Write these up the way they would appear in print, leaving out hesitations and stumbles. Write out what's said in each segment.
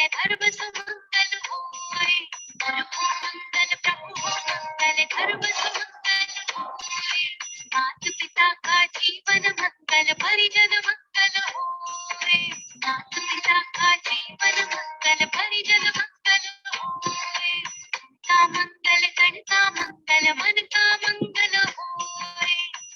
घर बसु मंगल होए, प्रभु मंगल प्रभु मंगल घर बसु मंगल होए। मात पिता का जीवन मंगल परिजन मंगल होए, मात पिता का जीवन मंगल परिजन मंगल होए। का मंगल गण का मंगल मन का मंगल होए,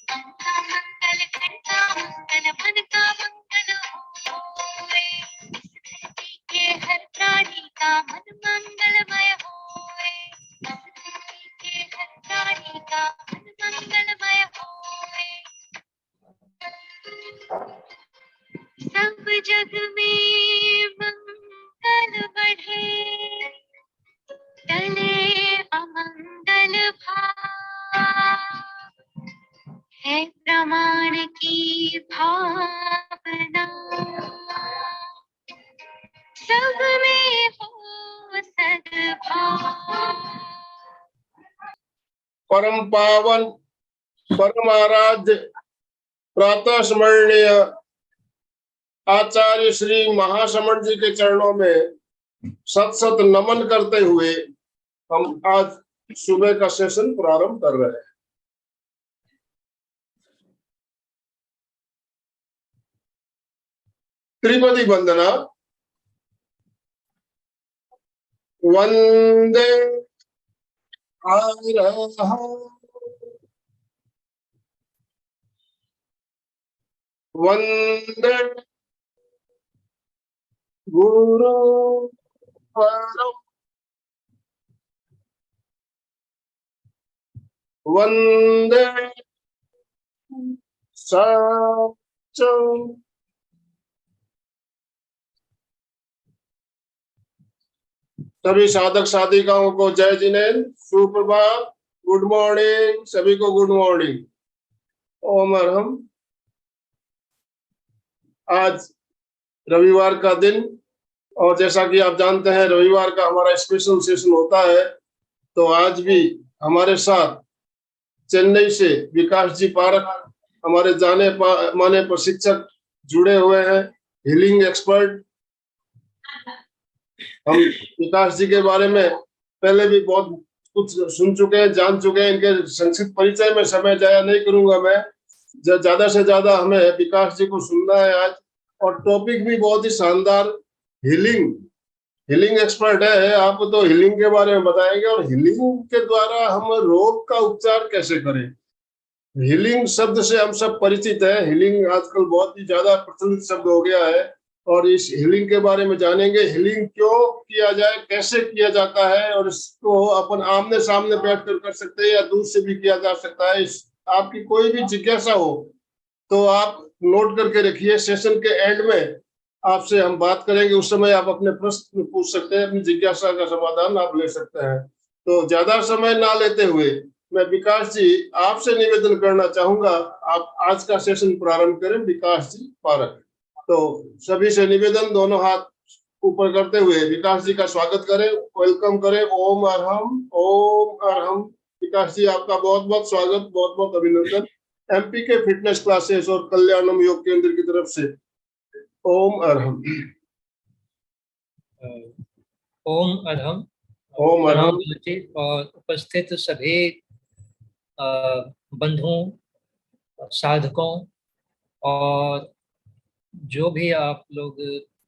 मन का मंगल गण का मंगल मन का मंगल होए। इस धरती के हर प्राणी का मन मंगलमय होए, इस धरती के हर प्राणी का मन मंगलमय होए। सब जग में मंगल बढ़े, टले अमंगल भाव, है प्रमाण की भावना, सब में हो सद्भाव। परम पावन परम आराध्य प्रातः स्मरणीय आचार्य श्री महासमण जी के चरणों में सत सत नमन करते हुए हम आज सुबह का सेशन प्रारंभ कर रहे हैं। त्रिपदी वंदना। वंदे वंदे गुरु परम, वंदे सच्चम। सभी साधक साधिकाओं को जय जिनेन्द्र, सुप्रभात, गुड मॉर्निंग, सभी को गुड मॉर्निंग, ओम अरहम। आज रविवार का दिन और जैसा कि आप जानते हैं रविवार का हमारा स्पेशल सेशन होता है, तो आज भी हमारे साथ चेन्नई से विकास जी पारक हमारे जाने माने प्रशिक्षक जुड़े हुए हैं, हीलिंग एक्सपर्ट। हम विकास जी के बारे में पहले भी बहुत कुछ सुन चुके हैं, जान चुके हैं। इनके संक्षिप्त परिचय में समय जाया नहीं करूंगा मैं। ज्यादा से ज्यादा हमें विकास जी को सुनना है आज, और टॉपिक भी बहुत ही शानदार, हीलिंग एक्सपर्ट है। आप तो हीलिंग के बारे में बताएंगे और हीलिंग के द्वारा हम रोग का उपचार कैसे करें। हीलिंग शब्द से हम सब परिचित हैं, हीलिंग आजकल बहुत ही ज्यादा प्रचलित शब्द हो गया है, और इस हीलिंग के बारे में जानेंगे। हीलिंग क्यों किया जाए, कैसे किया जाता है, और इसको अपन आमने सामने बैठकर कर सकते हैं या दूर से भी किया जा सकता है। आपकी कोई भी जिज्ञासा हो तो आप नोट करके रखिए। सेशन के एंड में आपसे हम बात करेंगे, उस समय आप अपने प्रश्न पूछ सकते हैं, अपनी जिज्ञासा का समाधान आप ले सकते हैं। तो ज्यादा समय ना लेते हुए मैं विकास जी आपसे निवेदन करना चाहूंगा, आप आज का सेशन प्रारंभ करें। विकास जी पारक, तो सभी से निवेदन, दोनों हाथ ऊपर करते हुए विकास जी का स्वागत करें, वेलकम करें। ओम अरहम, ओम अरहम। विकास जी आपका बहुत बहुत स्वागत, बहुत बहुत अभिनंदन एमपी के फिटनेस क्लासेस और कल्याणम योग केंद्र की तरफ से। ओम अरहम। ओम अरहम। ओम अरहम। और उपस्थित सभी बंधुओं, साधकों और जो भी आप लोग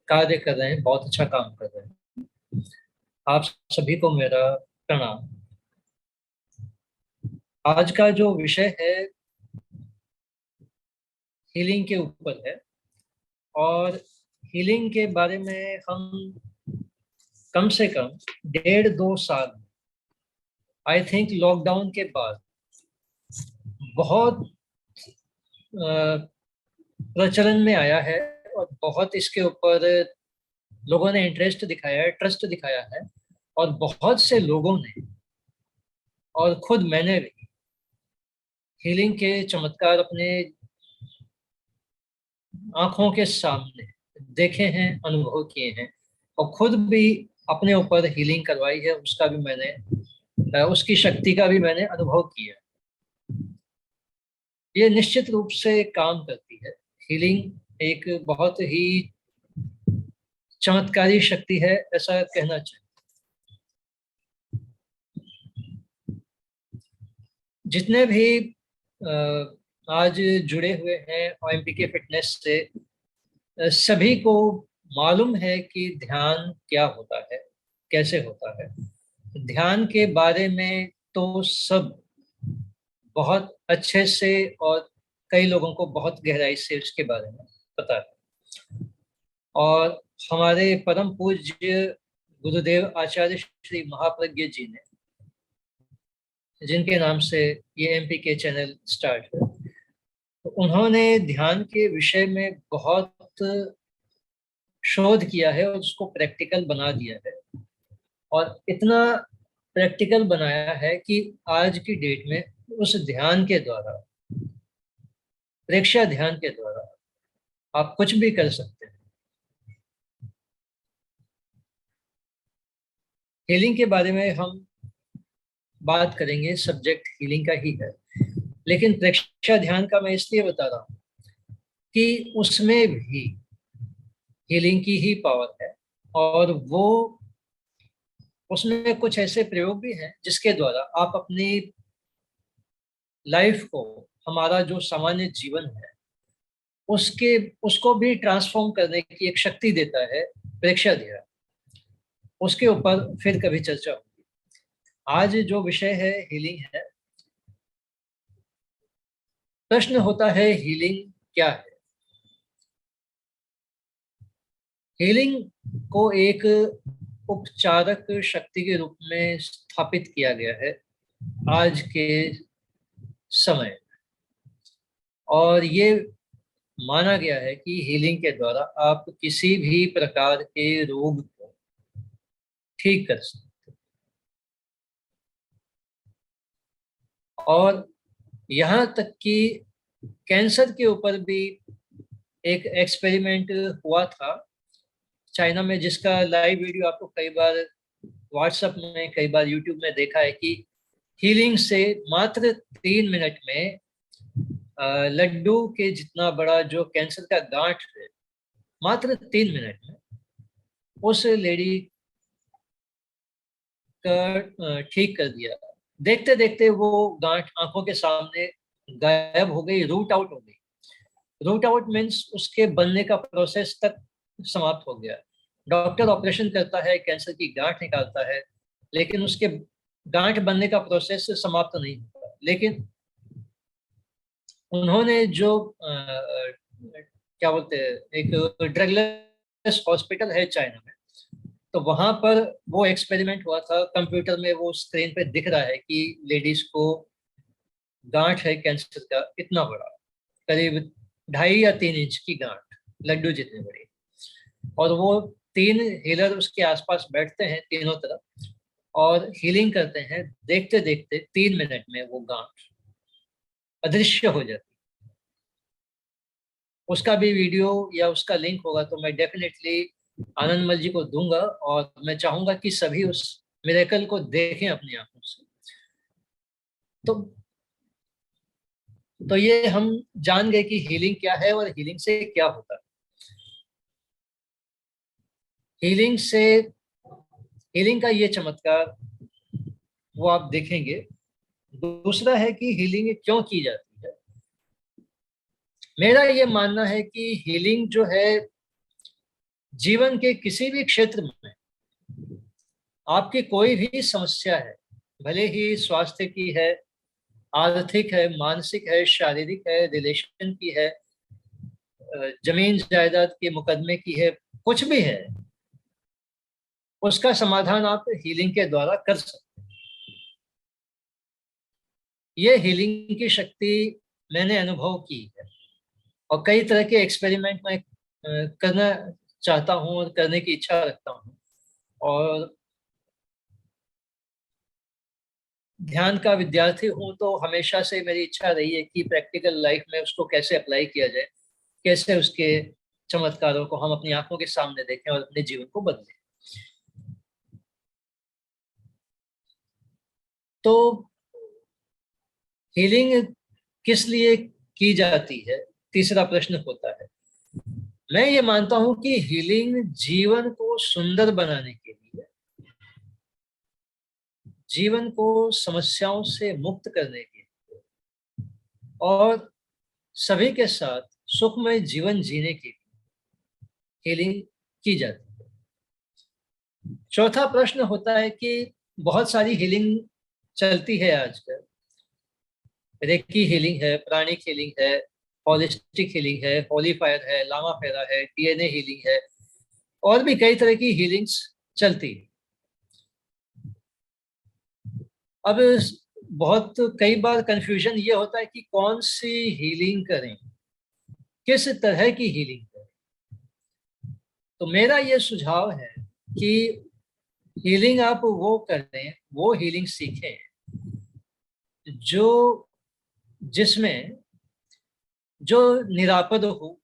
कार्य कर रहे हैं, बहुत अच्छा काम कर रहे हैं, आप सभी को मेरा प्रणाम। आज का जो विषय है हीलिंग के ऊपर है, और हीलिंग के बारे में हम कम से कम 1.5-2 साल, आई थिंक लॉकडाउन के बाद बहुत प्रचलन में आया है, और बहुत इसके ऊपर लोगों ने इंटरेस्ट दिखाया है, ट्रस्ट दिखाया है, और बहुत से लोगों ने, और खुद मैंने भी हीलिंग के चमत्कार अपने आंखों के सामने देखे हैं, अनुभव किए हैं, और खुद भी अपने ऊपर हीलिंग करवाई है। उसका भी मैंने, उसकी शक्ति का भी मैंने अनुभव किया। ये निश्चित रूप से काम करती है। हीलिंग एक बहुत ही चमत्कारी शक्ति है, ऐसा कहना चाहिए। जितने भी आज जुड़े हुए हैं ओएमपीके फिटनेस से, सभी को मालूम है कि ध्यान क्या होता है, कैसे होता है। ध्यान के बारे में तो सब बहुत अच्छे से, और कई लोगों को बहुत गहराई से उसके बारे में पता है। और हमारे परम पूज्य गुरुदेव आचार्य श्री महाप्रज्ञ जी ने, जिनके नाम से ये एमपीके चैनल स्टार्ट है, तो उन्होंने ध्यान के विषय में बहुत शोध किया है और उसको प्रैक्टिकल बना दिया है। और इतना प्रैक्टिकल बनाया है कि आज की डेट में उस ध्यान के द्वारा, प्रेक्षा ध्यान के द्वारा आप कुछ भी कर सकते हैं। हीलिंग के बारे में हम बात करेंगे, सब्जेक्ट हीलिंग का ही है, लेकिन प्रेक्षा ध्यान का मैं इसलिए बता रहा हूं कि उसमें भी हीलिंग की ही पावर है। और वो उसमें कुछ ऐसे प्रयोग भी हैं जिसके द्वारा आप अपनी लाइफ को, हमारा जो सामान्य जीवन है, उसको भी ट्रांसफॉर्म करने की एक शक्ति देता है प्रेक्षा ध्यान। उसके ऊपर फिर कभी चर्चा होगी। आज जो विषय है हीलिंग है। प्रश्न होता है हीलिंग क्या है। हीलिंग को एक उपचारक शक्ति के रूप में स्थापित किया गया है आज के समय, और ये माना गया है कि हीलिंग के द्वारा आप किसी भी प्रकार के रोग को ठीक कर सकते हैं। और यहाँ तक कि कैंसर के ऊपर भी एक एक्सपेरिमेंट हुआ था चाइना में, जिसका लाइव वीडियो आपको कई बार व्हाट्सएप में, कई बार यूट्यूब में देखा है कि हीलिंग से मात्र 3 मिनट में लड्डू के जितना बड़ा जो कैंसर का गांठ है, मात्र 3 मिनट में उस लेडी का ठीक कर दिया। देखते देखते वो गांठ आंखों के सामने गायब हो गई, रूट आउट हो गई। रूट आउट मीन्स उसके बनने का प्रोसेस तक समाप्त हो गया। डॉक्टर ऑपरेशन करता है, कैंसर की गांठ निकालता है, लेकिन उसके गांठ बनने का प्रोसेस समाप्त नहीं होता। लेकिन उन्होंने जो क्या बोलते हैं, एक ड्रगलेस हॉस्पिटल है चाइना में, तो वहां पर वो एक्सपेरिमेंट हुआ था। कंप्यूटर में वो स्क्रीन पे दिख रहा है कि लेडीज को गांठ है कैंसर का इतना बड़ा, करीब 2.5 या 3 इंच की गांठ, लड्डू जितनी बड़ी। और वो 3 हीलर उसके आसपास बैठते हैं तीनों तरफ और हीलिंग करते हैं। देखते देखते 3 मिनट में वो गांठ अदृश्य हो जाती। उसका भी वीडियो या उसका लिंक होगा तो मैं डेफिनेटली आनंदमल जी को दूंगा, और मैं चाहूंगा कि सभी उस मिरेकल को देखें अपनी आंखों से। तो ये हम जान गए कि हीलिंग क्या है और हीलिंग से क्या होता है। हीलिंग का ये चमत्कार वो आप देखेंगे। दूसरा है कि हीलिंग क्यों की जाती है। मेरा ये मानना है कि हीलिंग जो है जीवन के किसी भी क्षेत्र में, आपकी कोई भी समस्या है, भले ही स्वास्थ्य की है, आर्थिक है, मानसिक है, शारीरिक है, रिलेशन की है, जमीन जायदाद के मुकदमे की है, कुछ भी है, उसका समाधान आप हीलिंग के द्वारा कर सकते हैं। ये हीलिंग की शक्ति मैंने अनुभव की है और कई तरह के एक्सपेरिमेंट मैं करना चाहता हूं और करने की इच्छा रखता हूं। और ध्यान का विद्यार्थी हूं तो हमेशा से मेरी इच्छा रही है कि प्रैक्टिकल लाइफ में उसको कैसे अप्लाई किया जाए, कैसे उसके चमत्कारों को हम अपनी आंखों के सामने देखें और अपने जीवन को बदलें। तो हीलिंग किस लिए की जाती है, तीसरा प्रश्न होता है। मैं ये मानता हूं कि हीलिंग जीवन को सुंदर बनाने के लिए, जीवन को समस्याओं से मुक्त करने के लिए और सभी के साथ सुखमय जीवन जीने के लिए हीलिंग की जाती है। चौथा प्रश्न होता है कि बहुत सारी हीलिंग चलती है आजकल। रेकी हीलिंग है, प्राणिक हीलिंग है, होलिस्टिक हीलिंग है, होली फायर है, लामा फेरा है, डीएनए हीलिंग है, और भी कई तरह की हीलिंग्स चलती है। अब बहुत कई बार कंफ्यूजन ये होता है कि कौन सी हीलिंग करें, किस तरह की हीलिंग करें। तो मेरा ये सुझाव है कि हीलिंग आप वो करें, वो हीलिंग सीखें जो जिसमें जो निरापद हो,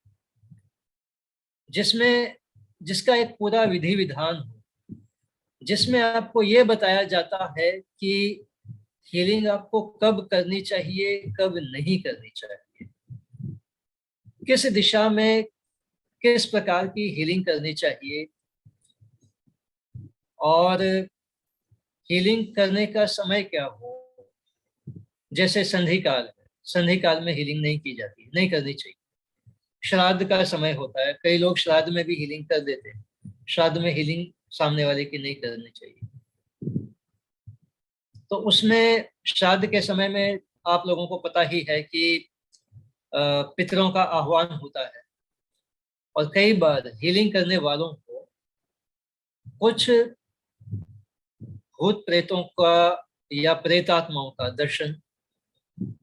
जिसमें जिसका एक पूरा विधि विधान हो, जिसमें आपको ये बताया जाता है कि हीलिंग आपको कब करनी चाहिए, कब नहीं करनी चाहिए, किस दिशा में किस प्रकार की हीलिंग करनी चाहिए, और हीलिंग करने का समय क्या हो। जैसे संधि काल है, संधि काल में हीलिंग नहीं की जाती, नहीं करनी चाहिए। श्राद्ध का समय होता है, कई लोग श्राद्ध में भी हीलिंग कर देते हैं, श्राद्ध में हीलिंग सामने वाले की नहीं करनी चाहिए। तो उसमें श्राद्ध के समय में आप लोगों को पता ही है कि पितरों का आह्वान होता है, और कई बार हीलिंग करने वालों को कुछ भूत प्रेतों का या प्रेतात्माओं का दर्शन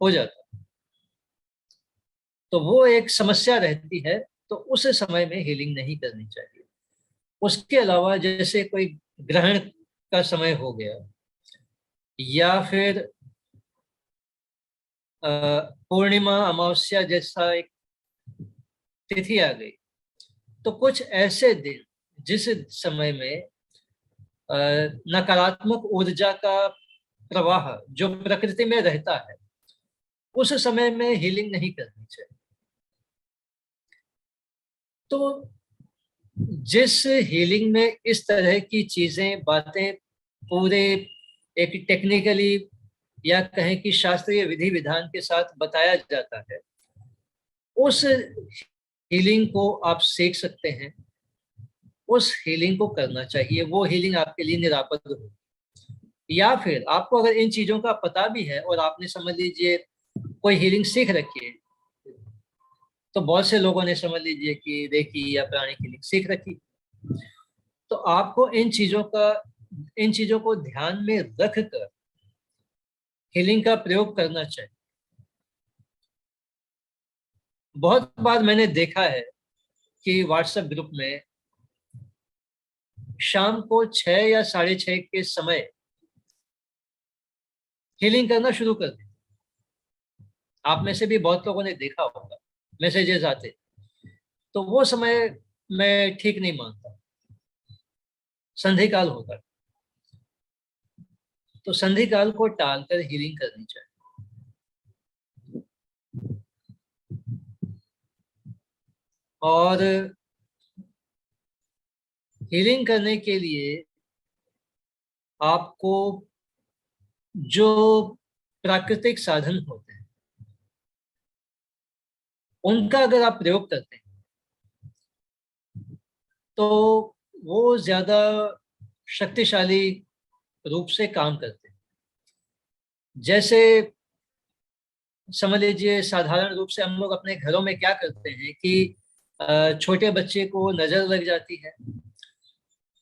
हो जाता है। तो वो एक समस्या रहती है, तो उस समय में हीलिंग नहीं करनी चाहिए। उसके अलावा जैसे कोई ग्रहण का समय हो गया, या फिर पूर्णिमा अमावस्या जैसा एक तिथि आ गई, तो कुछ ऐसे दिन जिस समय में नकारात्मक ऊर्जा का प्रवाह जो प्रकृति में रहता है, उस समय में हीलिंग नहीं करनी चाहिए। तो जिस हीलिंग में इस तरह की चीजें, बातें पूरे एक टेक्निकली या कहें कि शास्त्रीय विधि विधान के साथ बताया जाता है, उस हीलिंग को आप सीख सकते हैं, उस हीलिंग को करना चाहिए। वो हीलिंग आपके लिए निरापद हो। या फिर आपको अगर इन चीजों का पता भी है और आपने समझ लीजिए कोई हीलिंग सीख रखी है, तो बहुत से लोगों ने समझ लीजिए कि रेकी या प्राणिक हीलिंग सीख रखी, तो आपको इन चीजों को ध्यान में रख कर हीलिंग का प्रयोग करना चाहिए। बहुत बार मैंने देखा है कि व्हाट्सएप ग्रुप में शाम को 6 या 6:30 के समय हीलिंग करना शुरू कर दी। आप में से भी बहुत लोगों ने देखा होगा, मैसेजेस आते, तो वो समय मैं ठीक नहीं मानता। संधि काल होता है, तो संधि काल को टालकर हीलिंग करनी चाहिए। और हीलिंग करने के लिए आपको जो प्राकृतिक साधन होते हैं उनका अगर आप प्रयोग करते हैं तो वो ज्यादा शक्तिशाली रूप से काम करते हैं। जैसे समझ लीजिए, साधारण रूप से हम लोग अपने घरों में क्या करते हैं कि छोटे बच्चे को नजर लग जाती है,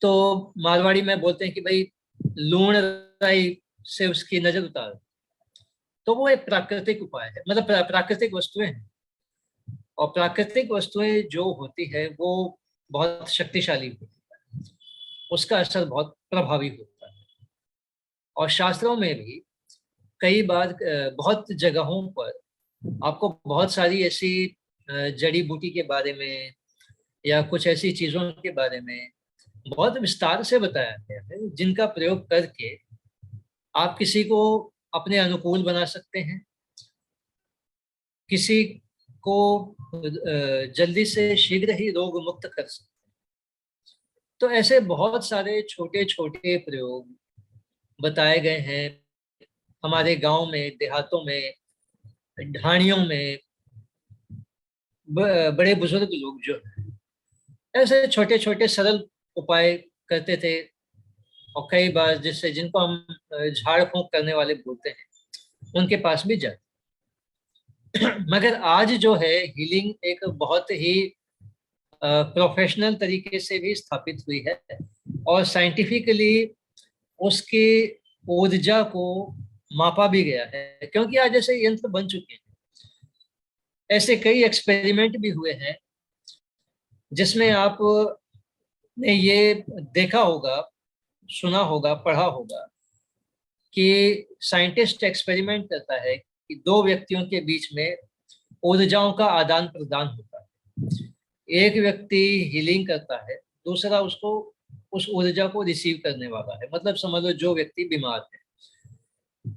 तो मारवाड़ी में बोलते हैं कि भाई लूण राई से उसकी नजर उतार। तो वो एक प्राकृतिक उपाय है, मतलब प्राकृतिक वस्तुएं हैं, और प्राकृतिक वस्तुएं जो होती है वो बहुत शक्तिशाली होती है, उसका असर बहुत प्रभावी होता है। और शास्त्रों में भी कई बार बहुत जगहों पर आपको बहुत सारी ऐसी जड़ी बूटी के बारे में या कुछ ऐसी चीजों के बारे में बहुत विस्तार से बताया गया है, जिनका प्रयोग करके आप किसी को अपने अनुकूल बना सकते हैं, किसी को जल्दी से शीघ्र ही रोग मुक्त कर सकते हैं। तो ऐसे बहुत सारे छोटे छोटे प्रयोग बताए गए हैं हमारे गांव में, देहातों में, ढाणियों में। बड़े बुजुर्ग लोग जो हैं ऐसे छोटे छोटे सरल उपाय करते थे, और कई बार जिससे जिनको हम झाड़ फूंक करने वाले बोलते हैं उनके पास भी जाते। मगर आज जो है हीलिंग एक बहुत ही प्रोफेशनल तरीके से भी स्थापित हुई है, और साइंटिफिकली उसकी ऊर्जा को मापा भी गया है, क्योंकि आज ऐसे यंत्र बन चुके हैं। ऐसे कई एक्सपेरिमेंट भी हुए हैं जिसमें आपने ये देखा होगा, सुना होगा, पढ़ा होगा कि साइंटिस्ट एक्सपेरिमेंट करता है कि दो व्यक्तियों के बीच में ऊर्जाओं का आदान प्रदान होता है। एक व्यक्ति हीलिंग करता है, दूसरा उसको उस ऊर्जा को रिसीव करने वाला है। मतलब समझ लो जो व्यक्ति बीमार है,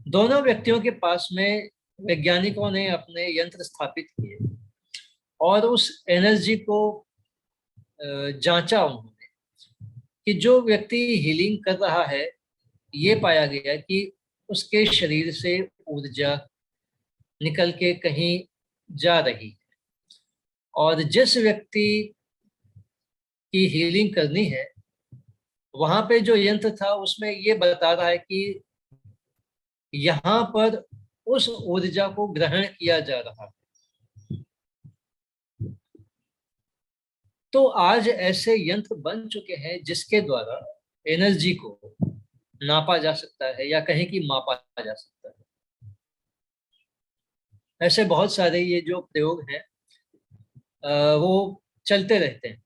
दोनों व्यक्तियों के पास में वैज्ञानिकों ने अपने यंत्र स्थापित किए और उस एनर्जी को जांचा उन्होंने कि जो व्यक्ति हीलिंग कर रहा है, ये पाया गया कि उसके शरीर से ऊर्जा निकल के कहीं जा रही है, और जिस व्यक्ति की हीलिंग करनी है वहां पे जो यंत्र था उसमें ये बता रहा है कि यहाँ पर उस ऊर्जा को ग्रहण किया जा रहा है। तो आज ऐसे यंत्र बन चुके हैं जिसके द्वारा एनर्जी को नापा जा सकता है, या कहीं की मापा जा सकता है। ऐसे बहुत सारे ये जो प्रयोग हैं वो चलते रहते हैं।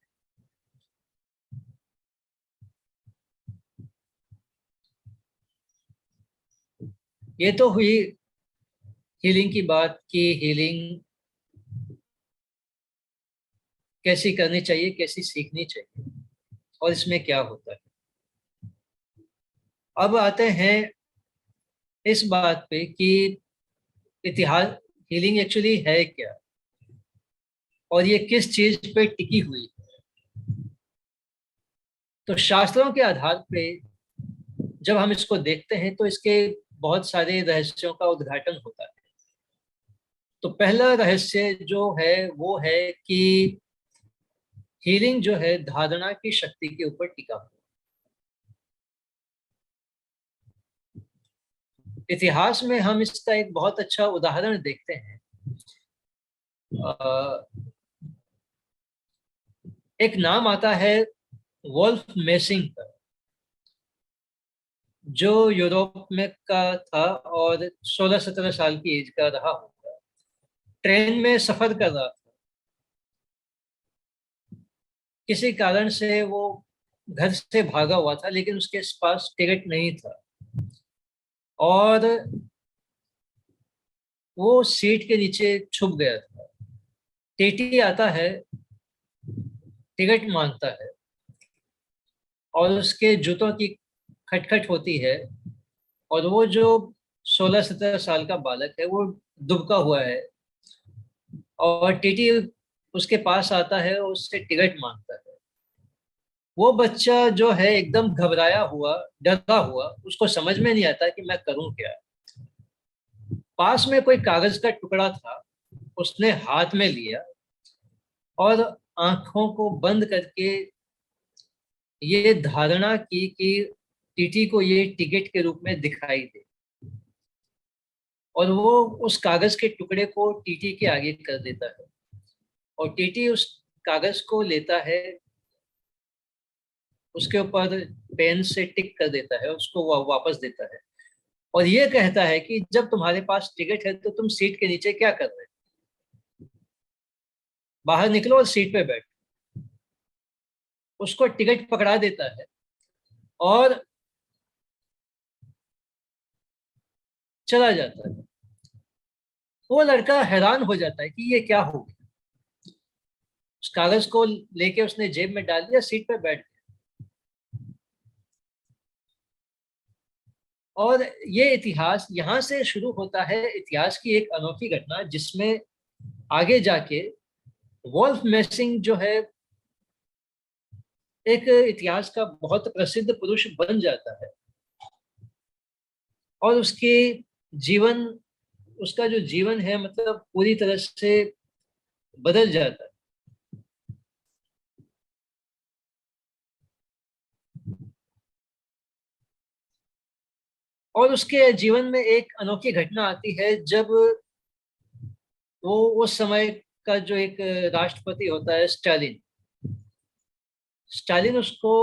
ये तो हुई हीलिंग की बात कि हीलिंग कैसी करनी चाहिए, कैसी सीखनी चाहिए, और इसमें क्या होता है। अब आते हैं इस बात पे कि इतिहास, हीलिंग एक्चुअली है क्या, और ये किस चीज पे टिकी हुई है। तो शास्त्रों के आधार पे जब हम इसको देखते हैं तो इसके बहुत सारे रहस्यों का उद्घाटन होता है। तो पहला रहस्य जो है वो है कि हीलिंग जो है धारणा की शक्ति के ऊपर टिका हुआ। इतिहास में हम इसका एक बहुत अच्छा उदाहरण देखते हैं। एक नाम आता है वोल्फ मेसिंग का, जो यूरोप में का था और 16-17 साल की एज का रहा होगा। ट्रेन में सफर कर रहा था, किसी कारण से वो घर से भागा हुआ था, लेकिन उसके पास टिकट नहीं था, और वो सीट के नीचे छुप गया था। टीटी आता है, टिकट मांगता है, और उसके जूतों की खटखट होती है, और वो जो 16-17 साल का बालक है वो दुबका हुआ है, और टीटी उसके पास आता है और उससे टिकट मांगता है। वो बच्चा जो है एकदम घबराया हुआ, डरा हुआ, उसको समझ में नहीं आता कि मैं करूं क्या। पास में कोई कागज का टुकड़ा था, उसने हाथ में लिया और आंखों को बंद करके ये धारणा की कि टीटी को ये टिकट के रूप में दिखाई दे, और वो उस कागज के टुकड़े को टीटी के आगे कर देता है, और टीटी उस कागज को लेता है, उसके ऊपर पेन से टिक कर देता है, उसको वापस देता है, और ये कहता है कि जब तुम्हारे पास टिकट है तो तुम सीट के नीचे क्या कर रहे हो, बाहर निकलो और सीट पे बैठो। उसको टिकट पकड़ा देता है और चला जाता है। वो लड़का हैरान हो जाता है कि ये क्या हो गया। उस कागज को लेके उसने जेब में डाल दिया, सीट पे बैठ गया। और ये इतिहास यहाँ से शुरू होता है, इतिहास की एक अनोखी घटना जिसमें आगे जाके वोल्फ मेसिंग जो है एक इतिहास का बहुत प्रसिद्ध पुरुष बन जाता है, और जीवन उसका जो जीवन है मतलब पूरी तरह से बदल जाता है। और उसके जीवन में एक अनोखी घटना आती है जब वो उस समय का जो एक राष्ट्रपति होता है स्टालिन, स्टालिन उसको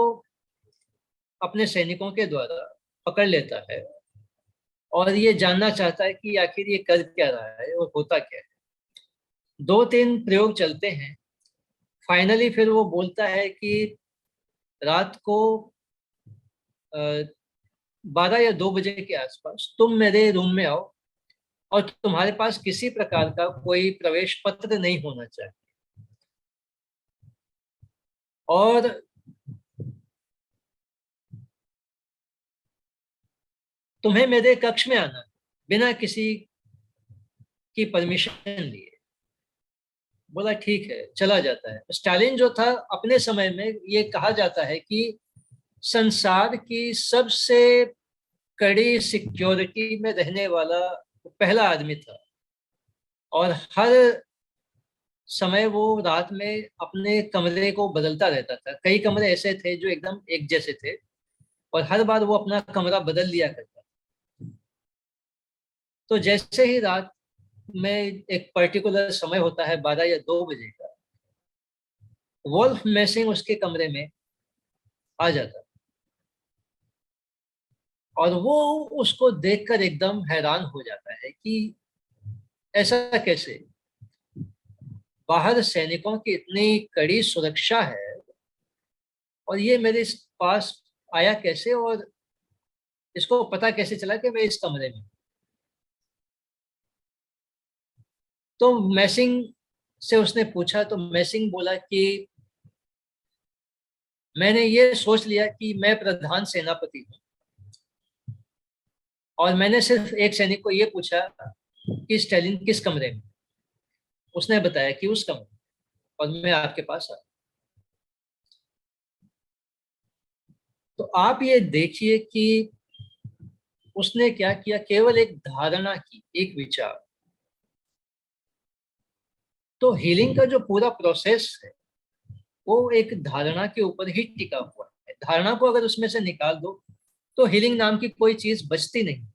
अपने सैनिकों के द्वारा पकड़ लेता है और ये जानना चाहता है कि आखिर ये कर क्या रहा है और होता क्या है। 2-3 प्रयोग चलते हैं, फाइनली फिर वो बोलता है कि रात को 12 या 2 बजे के आसपास तुम मेरे रूम में आओ और तुम्हारे पास किसी प्रकार का कोई प्रवेश पत्र नहीं होना चाहिए, और तुम्हें मेरे कक्ष में आना बिना किसी की परमिशन लिए। बोला ठीक है, चला जाता है। स्टालिन जो था अपने समय में ये कहा जाता है कि संसार की सबसे कड़ी सिक्योरिटी में रहने वाला पहला आदमी था, और हर समय वो रात में अपने कमरे को बदलता रहता था। कई कमरे ऐसे थे जो एकदम एक जैसे थे, और हर बार वो अपना कमरा बदल लिया करता। तो जैसे ही रात में एक पर्टिकुलर समय होता है 12 या 2 बजे का, वोल्फ मेसिंग उसके कमरे में आ जाता, और वो उसको देखकर एकदम हैरान हो जाता है कि ऐसा कैसे, बाहर सैनिकों की इतनी कड़ी सुरक्षा है और ये मेरे पास आया कैसे, और इसको पता कैसे चला कि मैं इस कमरे में। तो मैसिंग से उसने पूछा, तो मैसिंग बोला कि मैंने ये सोच लिया कि मैं प्रधान सेनापति हूँ, और मैंने सिर्फ एक सैनिक को ये पूछा कि स्टालिन किस कमरे में। उसने बताया कि उस कमरे में, और मैं आपके पास आया। तो आप ये देखिए कि उसने क्या किया, केवल एक धारणा की, एक विचार। तो हीलिंग का जो पूरा प्रोसेस है वो एक धारणा के ऊपर ही टिका हुआ है। धारणा को अगर उसमें से निकाल दो तो हीलिंग नाम की कोई चीज बचती नहीं।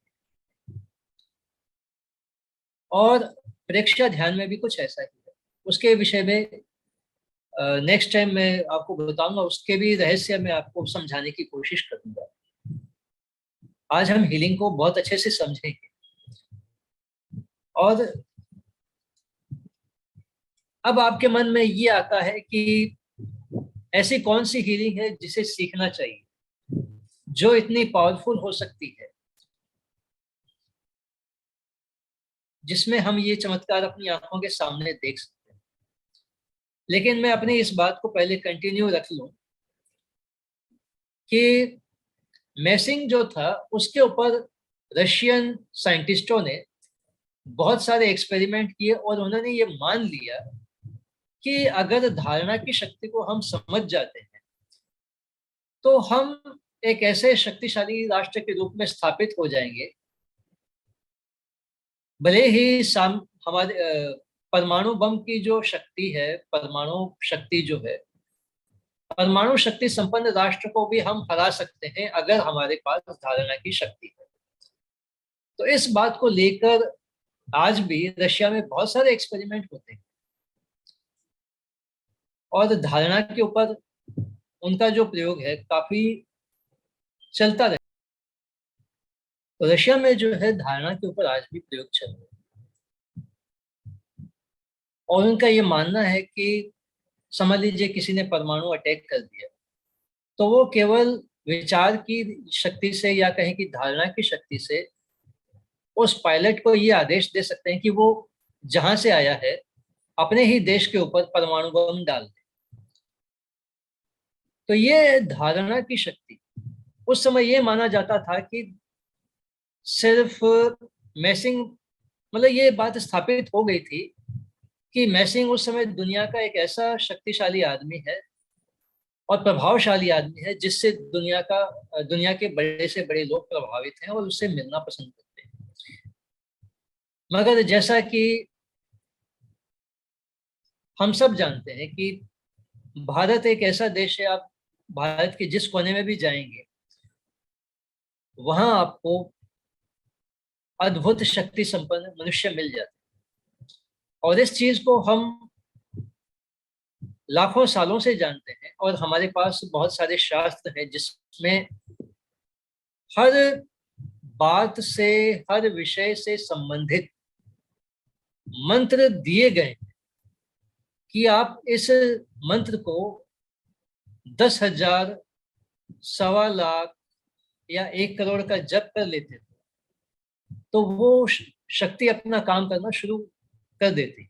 और प्रेक्षा ध्यान में भी कुछ ऐसा ही है। उसके विषय में नेक्स्ट टाइम मैं आपको बताऊंगा, उसके भी रहस्य मैं आपको समझाने की कोशिश करूंगा। आज हम हीलिंग को बहुत अच्छे से समझेंगे। और अब आपके मन में ये आता है कि ऐसी कौन सी हीलिंग है जिसे सीखना चाहिए, जो इतनी पावरफुल हो सकती है, जिसमें हम ये चमत्कार अपनी आंखों के सामने देख सकते हैं। लेकिन मैं अपनी इस बात को पहले कंटिन्यू रख लूं कि मेसिंग जो था उसके ऊपर रशियन साइंटिस्टों ने बहुत सारे एक्सपेरिमेंट किए, और उन्होंने ये मान लिया कि अगर धारणा की शक्ति को हम समझ जाते हैं तो हम एक ऐसे शक्तिशाली राष्ट्र के रूप में स्थापित हो जाएंगे। भले ही हमारे परमाणु बम की जो शक्ति है, परमाणु शक्ति जो है, परमाणु शक्ति संपन्न राष्ट्र को भी हम हरा सकते हैं अगर हमारे पास धारणा की शक्ति है। तो इस बात को लेकर आज भी रशिया में बहुत सारे एक्सपेरिमेंट होते हैं, और धारणा के ऊपर उनका जो प्रयोग है काफी चलता रहे। तो रशिया में जो है धारणा के ऊपर आज भी प्रयोग चल रहे हैं, और उनका ये मानना है कि समझ लीजिए किसी ने परमाणु अटैक कर दिया, तो वो केवल विचार की शक्ति से या कहें कि धारणा की शक्ति से उस पायलट को ये आदेश दे सकते हैं कि वो जहां से आया है अपने ही देश के ऊपर परमाणु बम डाल दे। तो ये धारणा की शक्ति, उस समय ये माना जाता था कि सिर्फ मैसिंग, मतलब ये बात स्थापित हो गई थी कि मैसिंग उस समय दुनिया का एक ऐसा शक्तिशाली आदमी है और प्रभावशाली आदमी है जिससे दुनिया के बड़े से बड़े लोग प्रभावित हैं और उससे मिलना पसंद करते हैं। मगर जैसा कि हम सब जानते हैं कि भारत एक ऐसा देश है, आप भारत के जिस कोने में भी जाएंगे वहां आपको अद्भुत शक्ति संपन्न मनुष्य मिल जाते हैं। और इस चीज को हम लाखों सालों से जानते हैं और हमारे पास बहुत सारे शास्त्र हैं जिसमें हर बात से, हर विषय से संबंधित मंत्र दिए गए कि आप इस मंत्र को 10,000, 1.25 लाख या 1 करोड़ का जप कर लेते थे तो वो शक्ति अपना काम करना शुरू कर देती।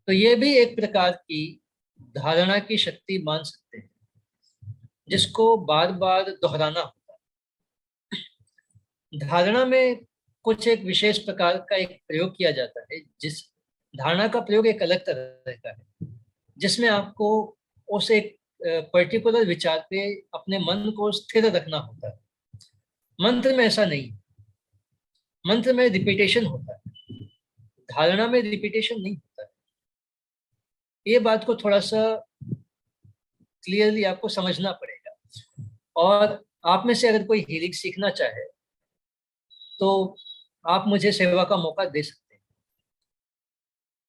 तो ये भी एक प्रकार की धारणा की शक्ति मान सकते हैं जिसको बार बार दोहराना होता है। धारणा में कुछ एक विशेष प्रकार का एक प्रयोग किया जाता है, जिस धारणा का प्रयोग एक अलग तरह का है जिसमें आपको उस एक पर्टिकुलर विचार पे अपने मन को स्थिर रखना होता है। मंत्र में ऐसा नहीं, मंत्र में रिपीटेशन होता है, धारणा में रिपीटेशन नहीं होता है। ये बात को थोड़ा सा क्लियरली आपको समझना पड़ेगा। और आप में से अगर कोई हीलिंग सीखना चाहे तो आप मुझे सेवा का मौका दे सकते हैं।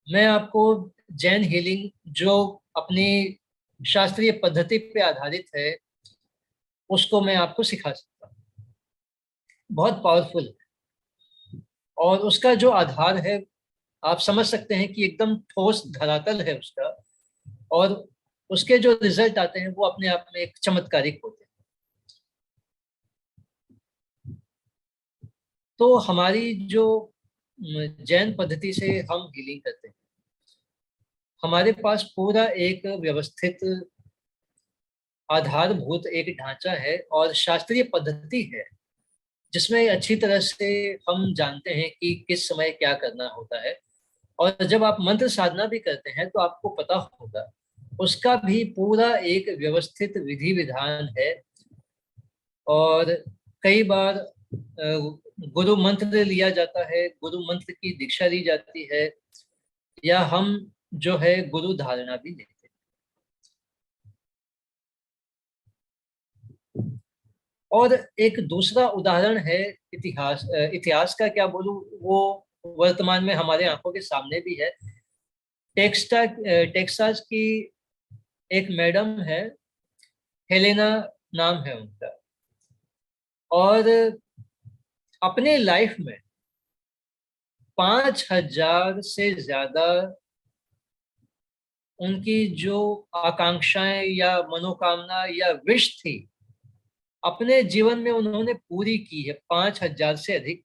मैं आपको जैन हीलिंग जो अपनी शास्त्रीय पद्धति पे आधारित है उसको मैं आपको सिखा सकता हूँ। बहुत पावरफुल है और उसका जो आधार है आप समझ सकते हैं कि एकदम ठोस धरातल है उसका, और उसके जो रिजल्ट आते हैं वो अपने आप में एक चमत्कारिक होते हैं। तो हमारी जो जैन पद्धति से हम हीलिंग करते हैं, हमारे पास पूरा एक व्यवस्थित आधारभूत एक ढांचा है और शास्त्रीय पद्धति है जिसमें अच्छी तरह से हम जानते हैं कि किस समय क्या करना होता है। और जब आप मंत्र साधना भी करते हैं तो आपको पता होगा उसका भी पूरा एक व्यवस्थित विधि विधान है। और कई बार गुरु मंत्र लिया जाता है, गुरु मंत्र की दीक्षा ली जाती है, या हम जो है गुरु धारणा भी लेते हैं। और एक दूसरा उदाहरण है इतिहास का क्या बोलूं, वो वर्तमान में हमारे आंखों के सामने भी है। टेक्सास की एक मैडम है, हेलेना नाम है उनका, और अपने लाइफ में 5,000 से ज्यादा उनकी जो आकांक्षाएं या मनोकामना या विश थी अपने जीवन में उन्होंने पूरी की है, 5,000 से अधिक।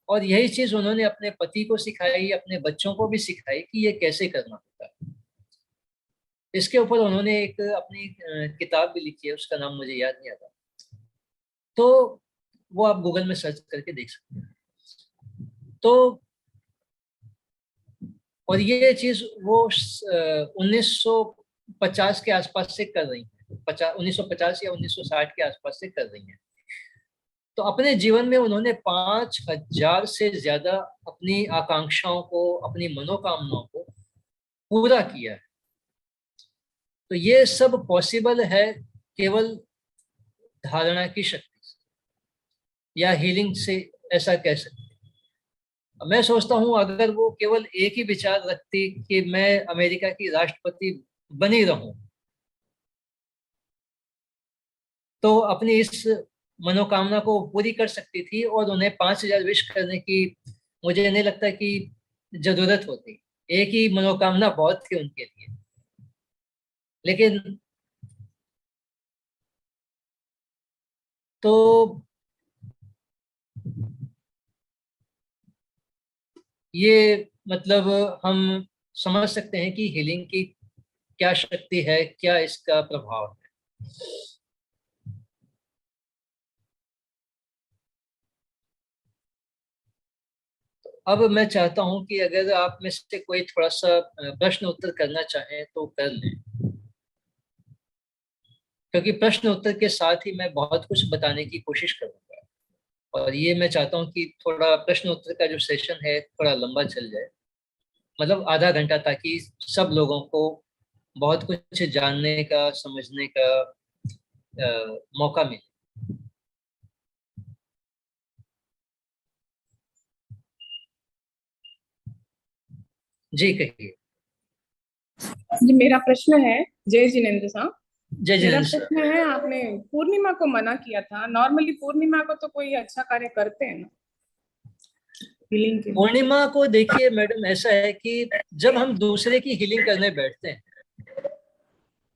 और यही चीज उन्होंने अपने पति को सिखाई, अपने बच्चों को भी सिखाई कि ये कैसे करना होता है। इसके ऊपर उन्होंने एक अपनी किताब भी लिखी है, उसका नाम मुझे याद नहीं आता, तो वो आप गूगल में सर्च करके देख सकते हैं। तो और ये चीज वो 1950 के आसपास से कर रही है, 1950 या 1960 के आसपास से कर रही है। तो अपने जीवन में उन्होंने 5,000 से ज्यादा अपनी आकांक्षाओं को, अपनी मनोकामनाओं को पूरा किया है। तो ये सब पॉसिबल है केवल धारणा की शक्ति से या हीलिंग से, ऐसा कह सकते हैं। मैं सोचता हूं अगर वो केवल एक ही विचार रखती कि मैं अमेरिका की राष्ट्रपति बनी रहूं, तो अपनी इस मनोकामना को पूरी कर सकती थी और उन्हें 5,000 विश करने की मुझे नहीं लगता कि जरूरत होती। एक ही मनोकामना बहुत थी उनके लिए। लेकिन तो ये मतलब हम समझ सकते हैं कि हीलिंग की क्या शक्ति है, क्या इसका प्रभाव है। अब मैं चाहता हूं कि अगर आप में से कोई थोड़ा सा प्रश्न उत्तर करना चाहें तो कर लें, क्योंकि प्रश्न उत्तर के साथ ही मैं बहुत कुछ बताने की कोशिश करूंगा। और ये मैं चाहता हूँ कि थोड़ा प्रश्न उत्तर का जो सेशन है थोड़ा लंबा चल जाए, मतलब आधा घंटा, ताकि सब लोगों को बहुत कुछ जानने का, समझने का मौका मिले। जी कहिए। जी, मेरा प्रश्न है। जय जिनेन्द्र साहब, जय मेरा जिनेन्द्र सर। प्रश्न है, आपने पूर्णिमा को मना किया था। नॉर्मली पूर्णिमा को तो कोई अच्छा कार्य करते हैं ना, हीलिंग के लिए। पूर्णिमा को देखिए मैडम, ऐसा है कि जब हम दूसरे की हीलिंग करने बैठते हैं,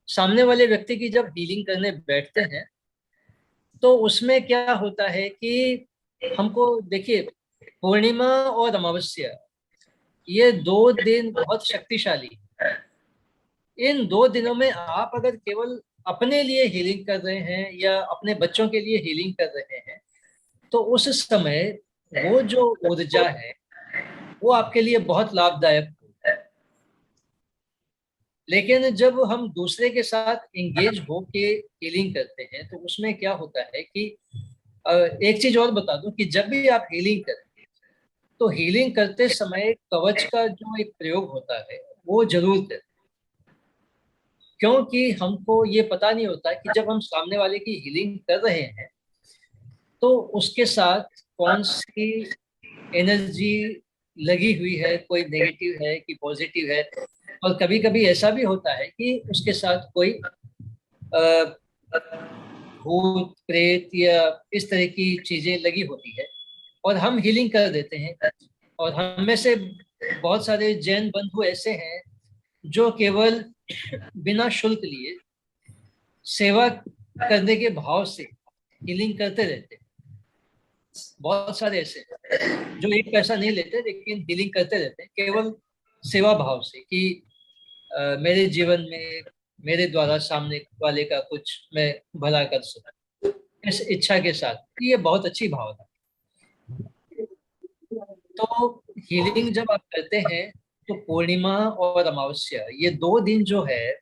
सामने वाले व्यक्ति की जब हीलिंग करने बैठते हैं, तो उसमें क्या होता है कि हमको देखिए, पूर्णिमा और अमावस्या, ये 2 दिन बहुत शक्तिशाली है। इन 2 दिनों में आप अगर केवल अपने लिए हीलिंग कर रहे हैं या अपने बच्चों के लिए हीलिंग कर रहे हैं, तो उस समय वो जो ऊर्जा है वो आपके लिए बहुत लाभदायक है। लेकिन जब हम दूसरे के साथ इंगेज होके हीलिंग करते हैं, तो उसमें क्या होता है कि एक चीज और बता दूं कि जब भी आप हीलिंग करें, तो हीलिंग करते समय कवच का जो एक प्रयोग होता है वो जरूर करें, क्योंकि हमको ये पता नहीं होता कि जब हम सामने वाले की हीलिंग कर रहे हैं तो उसके साथ कौन सी एनर्जी लगी हुई है, कोई नेगेटिव है कि पॉजिटिव है। और कभी कभी ऐसा भी होता है कि उसके साथ कोई अ, भूत प्रेत या इस तरह की चीजें लगी होती है, और हम हीलिंग कर देते हैं। और हम में से बहुत सारे जैन बंधु ऐसे हैं जो केवल बिना शुल्क लिए सेवा करने के भाव से हीलिंग करते रहते हैं। बहुत सारे ऐसे हैं जो एक पैसा नहीं लेते लेकिन हीलिंग करते रहते हैं केवल सेवा भाव से, कि मेरे जीवन में मेरे द्वारा सामने वाले का कुछ मैं भला कर सकूं, इस इच्छा के साथ। ये बहुत अच्छी भावना है। तो हीलिंग जब आप करते हैं, तो पूर्णिमा और अमावस्या, ये 2 दिन जो है,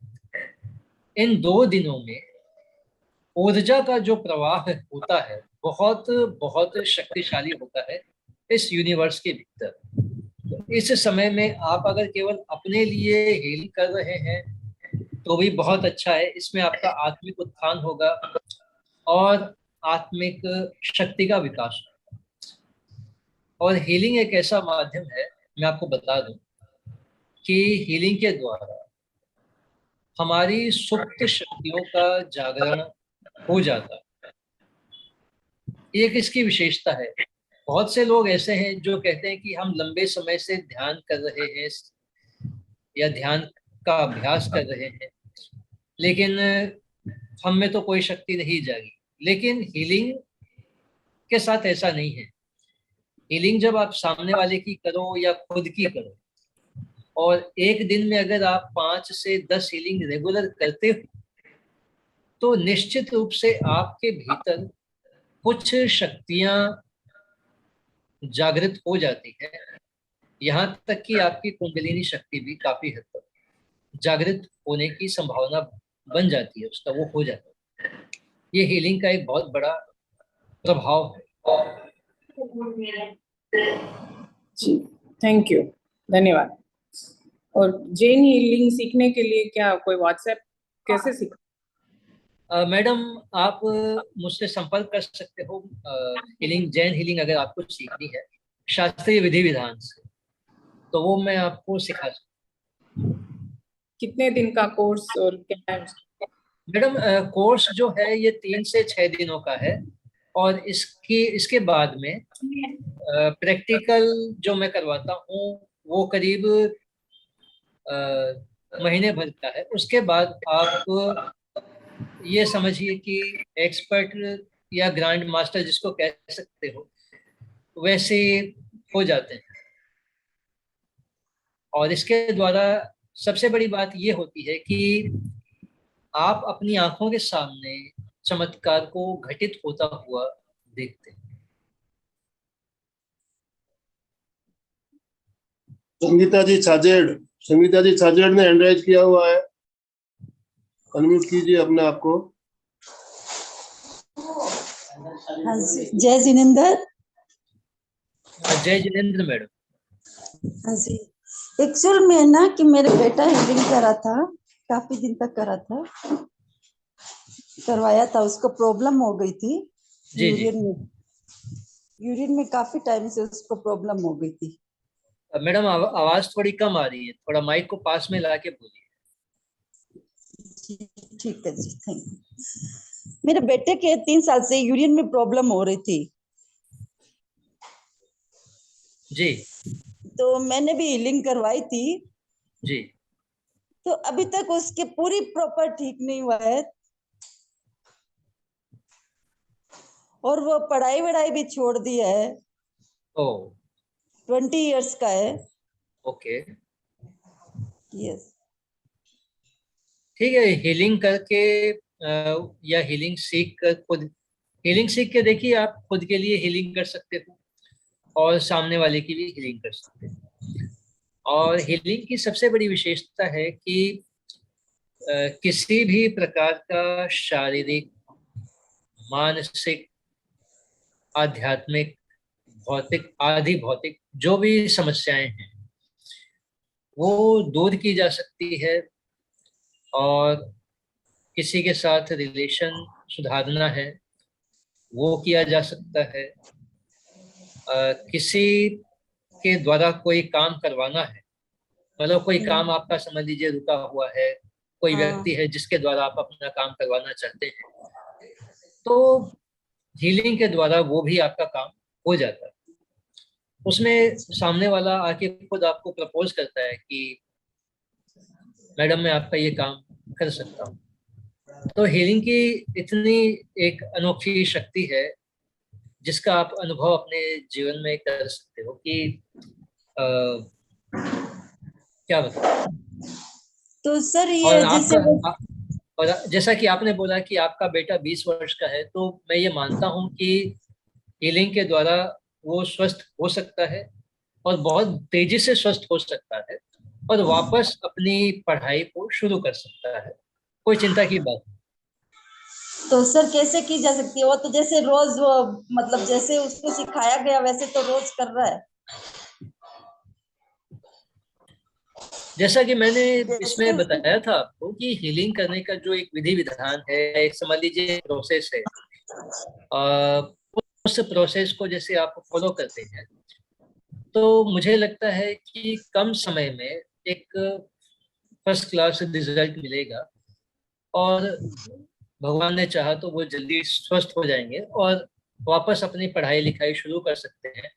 इन 2 दिनों में ऊर्जा का जो प्रवाह होता है बहुत बहुत शक्तिशाली होता है इस यूनिवर्स के भीतर। तो इस समय में आप अगर केवल अपने लिए हील कर रहे हैं तो भी बहुत अच्छा है। इसमें आपका आत्मिक उत्थान होगा और आत्मिक शक्ति का विकास होगा। और हीलिंग एक ऐसा माध्यम है, मैं आपको बता दूं, कि हीलिंग के द्वारा हमारी सुप्त शक्तियों का जागरण हो जाता है। एक इसकी विशेषता है। बहुत से लोग ऐसे हैं जो कहते हैं कि हम लंबे समय से ध्यान कर रहे हैं या ध्यान का अभ्यास कर रहे हैं, लेकिन हम में तो कोई शक्ति नहीं जागी। लेकिन हीलिंग के साथ ऐसा नहीं है। हीलिंग जब आप सामने वाले की करो या खुद की करो, और एक दिन में अगर आप 5 से 10 हीलिंग रेगुलर करते हो, तो निश्चित रूप से आपके भीतर कुछ शक्तियां जागृत हो जाती है। यहाँ तक कि आपकी कुंडलिनी शक्ति भी काफी हद तक जागृत होने की संभावना बन जाती है, उसका वो हो जाता है। ये हीलिंग का एक बहुत बड़ा प्रभाव है। जी, थैंक यू, धन्यवाद। और जैन हीलिंग सीखने के लिए क्या कोई व्हाट्सएप कैसे सीख? मैडम, आप मुझसे संपर्क कर सकते हो। हीलिंग, जैन हीलिंग अगर आपको सीखनी है शास्त्रीय विधि विधान से, तो वो मैं आपको सिखा सकता हूँ। कितने दिन का कोर्स और क्या है उसका? मैडम, कोर्स जो है ये 3 से 6 दिनों का है, और इसके बाद में प्रैक्टिकल जो मैं करवाता हूँ वो करीब महीने भर का है। उसके बाद आप ये समझिए कि एक्सपर्ट या ग्रैंड मास्टर जिसको कह सकते हो, वैसे हो जाते हैं। और इसके द्वारा सबसे बड़ी बात ये होती है कि आप अपनी आंखों के सामने चमत्कार को घटित होता हुआ देखते हैं। संगीता जी छाजेड़ ने हैंड राइज किया हुआ है, अनम्यूट कीजिए अपने आप को। हाँ जी, जय जिनेंद्र। जय जिनेंद्र मैडम। हाँ जी, एक्चुअल में ना कि मेरे बेटा हीलिंग करा था, काफी दिन तक करा था, करवाया था, उसको प्रॉब्लम हो गई थी जी जी यूरिन में काफी टाइम से उसको प्रॉब्लम हो गई थी। मैडम, आवाज थोड़ी कम आ रही है, थोड़ा माइक को पास में ला के बोलिए। ठीक है जी, थैंक यू। मेरे बेटे के 3 साल से यूरिन में प्रॉब्लम हो रही थी, जी तो मैंने भी हीलिंग करवाई थी, जी। तो अभी तक उसके पूरी प्रॉपर ठीक नहीं हुआ है, और वो पढ़ाई वढ़ाई भी छोड़ दी है। ओ 20 इयर्स का है। Okay, yes. ठीक है। हीलिंग करके या हीलिंग सीख कर, खुद हीलिंग सीख के देखिए, आप खुद के लिए हीलिंग कर सकते हो और सामने वाले की भी हीलिंग कर सकते हो। और हीलिंग की सबसे बड़ी विशेषता है कि किसी भी प्रकार का शारीरिक, मानसिक, आध्यात्मिक, भौतिक, आदि भौतिक जो भी समस्याएं हैं वो दूर की जा सकती है। और किसी के साथ रिलेशन सुधारना है वो किया जा सकता है। किसी के द्वारा कोई काम करवाना है, मतलब कोई काम आपका समझ लीजिए रुका हुआ है, कोई हाँ। व्यक्ति है जिसके द्वारा आप अपना काम करवाना चाहते हैं, तो हीलिंग के द्वारा वो भी आपका काम हो जाता है। उसमें सामने वाला आके खुद आपको प्रपोज करता है कि मैडम मैं आपका ये काम कर सकता हूँ। तो हीलिंग की इतनी एक अनोखी शक्ति है जिसका आप अनुभव अपने जीवन में कर सकते हो कि अ, क्या बताऊं। तो सर ये और जैसे आपका वो और जैसा कि आपने बोला कि आपका बेटा 20 वर्ष का है, तो मैं ये मानता हूँ कि हीलिंग के द्वारा वो स्वस्थ हो सकता है और बहुत तेजी से स्वस्थ हो सकता है और वापस अपनी पढ़ाई को शुरू कर सकता है। कोई चिंता की बात नहीं। तो सर कैसे की जा सकती है? वो तो जैसे रोज वो मतलब जैसे उसको सिखाया गया वैसे तो रोज कर रहा है। जैसा कि मैंने जैसे इसमें उसको बताया था आपको कि हीलिंग करने का जो एक विधि विधान है, एक समझ लीजिए प्रोसेस है, अ, उस प्रोसेस को जैसे आप फॉलो करते हैं तो मुझे लगता है कि कम समय में एक फर्स्ट क्लास रिजल्ट मिलेगा। और भगवान ने चाहा तो वो जल्दी स्वस्थ हो जाएंगे और वापस अपनी पढ़ाई लिखाई शुरू कर सकते हैं।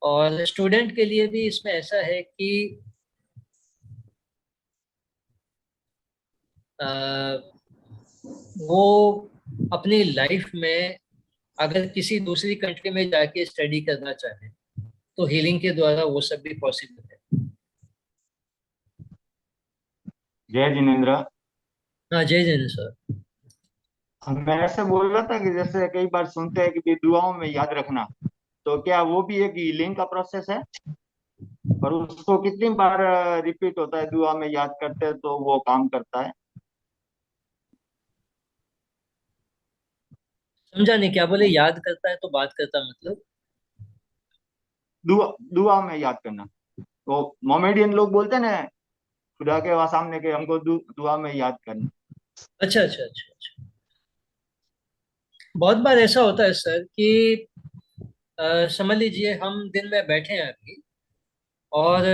और स्टूडेंट के लिए भी इसमें ऐसा है कि अ, वो अपनी लाइफ में अगर किसी दूसरी कंट्री में जाके स्टडी करना चाहे तो हीलिंग के द्वारा वो सब भी पॉसिबल है। जय जिनेन्द्र। हाँ जय जैन सर। मैं ऐसे बोल रहा था कि जैसे कई बार सुनते हैं कि भी दुआओं में याद रखना, तो क्या वो भी एक हीलिंग का प्रोसेस है? और उसको कितनी बार रिपीट होता है, दुआ में याद करते हैं तो वो काम करता है? समझा नहीं, क्या बोले? याद करता है तो बात करता मतलब? दुआ दुआ में याद करना, तो मोमेडियन लोग बोलते हैं ना, खुदा के वहाँ सामने के हमको दुआ में याद करना। अच्छा अच्छा अच्छा अच्छा। बहुत बार ऐसा होता है सर कि समझ लीजिए हम दिन में बैठे हैं अभी और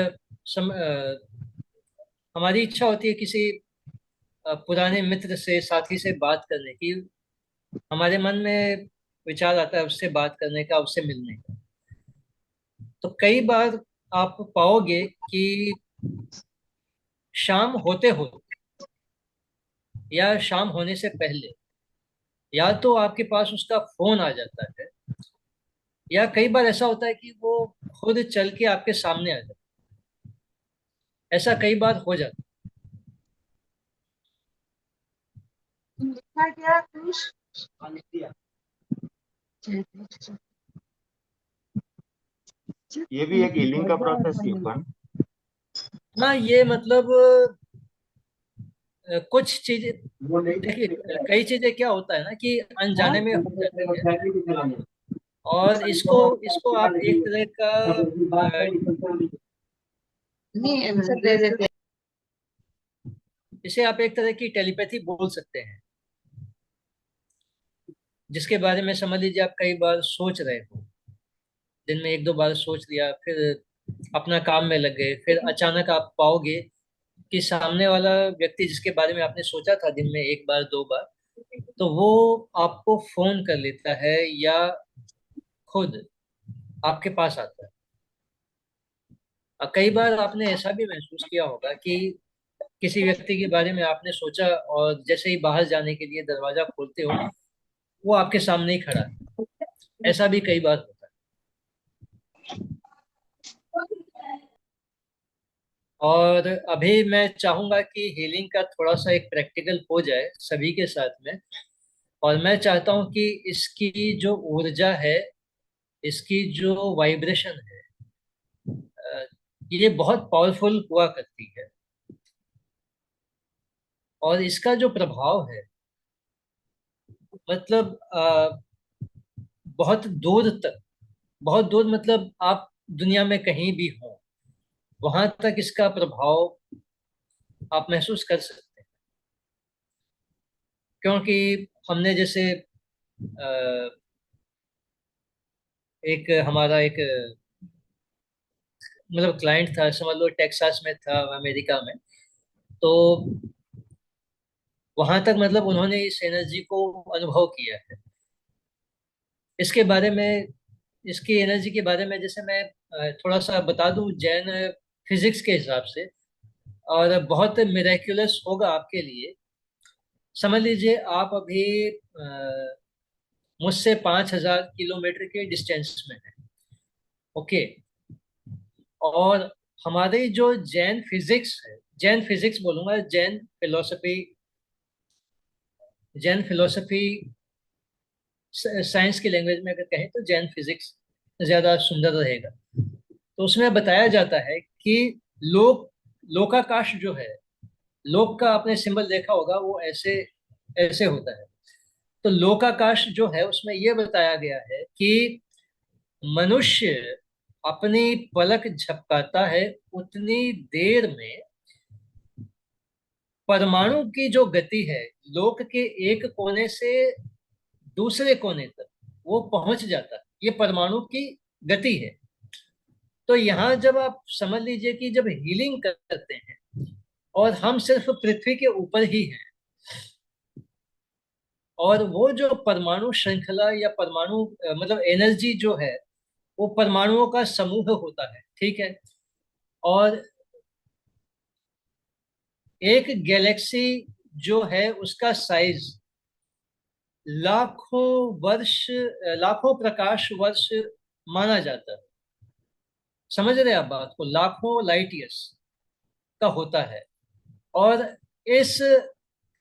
हमारी इच्छा होती है किसी पुराने मित्र से, साथी से बात करने की। हमारे मन में विचार आता है उससे बात करने का, उससे मिलने का। तो कई बार आप पाओगे कि शाम होते होते या शाम होने से पहले या तो आपके पास उसका फोन आ जाता है, या कई बार ऐसा होता है कि वो खुद चल के आपके सामने आ जाता है। ऐसा कई बार हो जाता ये भी एक हीलिंग का प्रोसेस ही हुआ। ना ये मतलब कुछ चीजें, देखिए कई चीजें क्या होता है ना कि अनजाने में हो जाती है। और इसको इसको आप एक तरह का नहीं आंसर दे देते इसे आप एक तरह की टेलीपैथी बोल सकते हैं, जिसके बारे में समझ लीजिए आप कई बार सोच रहे हो, दिन में एक दो बार सोच लिया, फिर अपना काम में लग गए, फिर अचानक आप पाओगे कि सामने वाला व्यक्ति जिसके बारे में आपने सोचा था दिन में एक बार दो बार, तो वो आपको फोन कर लेता है या खुद आपके पास आता है। और कई बार आपने ऐसा भी महसूस किया होगा कि किसी व्यक्ति के बारे में आपने सोचा और जैसे ही बाहर जाने के लिए दरवाजा खोलते हो वो आपके सामने ही खड़ा है। ऐसा भी कई बार होता है। और अभी मैं चाहूंगा कि हीलिंग का थोड़ा सा एक प्रैक्टिकल हो जाए सभी के साथ में। और मैं चाहता हूं कि इसकी जो ऊर्जा है, इसकी जो वाइब्रेशन है, अ, ये बहुत पावरफुल हुआ करती है। और इसका जो प्रभाव है, मतलब बहुत दूर तक, बहुत दूर मतलब आप दुनिया में कहीं भी हो वहां तक इसका प्रभाव आप महसूस कर सकते हैं। क्योंकि हमने जैसे एक हमारा एक मतलब क्लाइंट था, समझ लो टेक्सास में था, अमेरिका में। तो वहां तक मतलब उन्होंने इस एनर्जी को अनुभव किया है। इसके बारे में, इसकी एनर्जी के बारे में जैसे मैं थोड़ा सा बता दूं जैन फिजिक्स के हिसाब से, और बहुत मिरेक्युलस होगा आपके लिए। समझ लीजिए आप अभी मुझसे 5,000 किलोमीटर के डिस्टेंस में है। ओके। और हमारी जो जैन फिजिक्स है, जैन फिजिक्स बोलूंगा, जैन फिलोसफी साइंस की लैंग्वेज में अगर कहें तो जैन फिजिक्स ज्यादा सुंदर रहेगा। तो उसमें बताया जाता है कि लोक लोकाकाश जो है, लोक का आपने सिंबल देखा होगा, वो ऐसे ऐसे होता है। तो लोकाकाश जो है उसमें यह बताया गया है कि मनुष्य अपनी पलक झपकाता है उतनी देर में परमाणु की जो गति है लोक के एक कोने से दूसरे कोने तक वो पहुंच जाता है। ये परमाणु की गति है। तो यहाँ जब आप समझ लीजिए कि जब हीलिंग करते हैं और हम सिर्फ पृथ्वी के ऊपर ही हैं, और वो जो परमाणु श्रृंखला या परमाणु मतलब एनर्जी जो है वो परमाणुओं का समूह होता है, ठीक है। और एक गैलेक्सी जो है उसका साइज लाखों वर्ष, लाखों प्रकाश वर्ष माना जाता है। समझ रहे हैं आप बात को, लाखों लाइट ईयर्स का होता है। और इस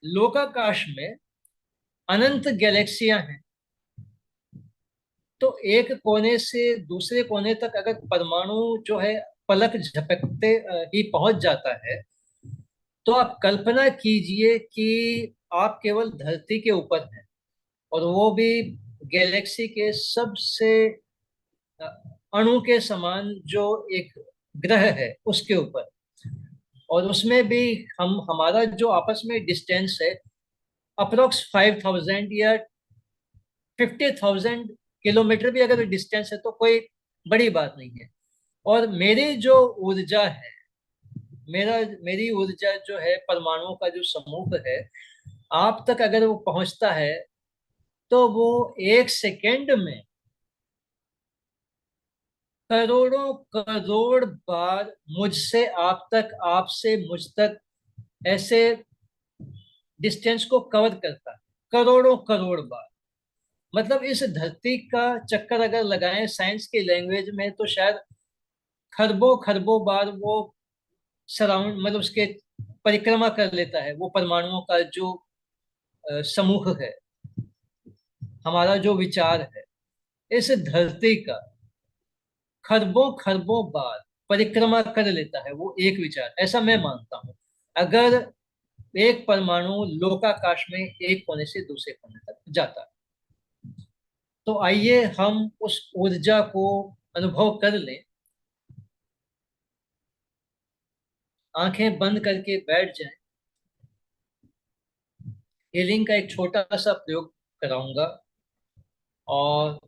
लोकाकाश में अनंत गैलेक्सियां हैं। तो एक कोने से दूसरे कोने तक अगर परमाणु जो है पलक झपकते ही पहुंच जाता है, तो आप कल्पना कीजिए कि आप केवल धरती के ऊपर हैं, और वो भी गैलेक्सी के सबसे अ, अणु के समान जो एक ग्रह है उसके ऊपर। और उसमें भी हम हमारा जो आपस में डिस्टेंस है अप्रोक्स 5,000 या 50,000 किलोमीटर भी अगर डिस्टेंस है तो कोई बड़ी बात नहीं है। और मेरी जो ऊर्जा है, मेरी ऊर्जा जो है परमाणुओं का जो समूह है, आप तक अगर वो पहुंचता है तो वो एक सेकेंड में करोड़ों करोड़ बार मुझसे आप तक, आपसे मुझ तक ऐसे डिस्टेंस को कवर करता है, करोड़ों करोड़ बार। मतलब इस धरती का चक्कर अगर लगाएं साइंस की लैंग्वेज में तो शायद खरबों खरबों बार वो सराउंड मतलब उसके परिक्रमा कर लेता है वो परमाणुओं का जो समूह है। हमारा जो विचार है इस धरती का खरबों खरबों बार परिक्रमा कर लेता है वो एक विचार, ऐसा मैं मानता हूं। अगर एक परमाणु लोकाकाश में एक कोने से दूसरे कोने तक जाता है, तो आइए हम उस ऊर्जा को अनुभव कर लें। आंखें बंद करके बैठ जाएं। हीलिंग का एक छोटा सा प्रयोग कराऊंगा और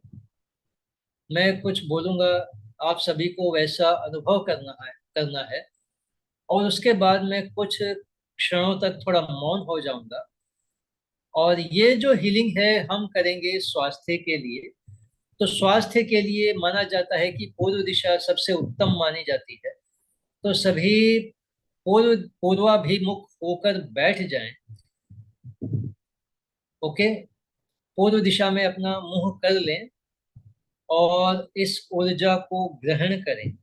मैं कुछ बोलूंगा, आप सभी को वैसा अनुभव करना है। और उसके बाद मैं कुछ क्षणों तक थोड़ा मौन हो जाऊंगा। और ये जो हीलिंग है हम करेंगे स्वास्थ्य के लिए। तो स्वास्थ्य के लिए माना जाता है कि पूर्व दिशा सबसे उत्तम मानी जाती है। तो सभी पूर्वाभिमुख होकर बैठ जाएं। ओके। पूर्व दिशा में अपना मुंह कर लें और इस ऊर्जा को ग्रहण करें।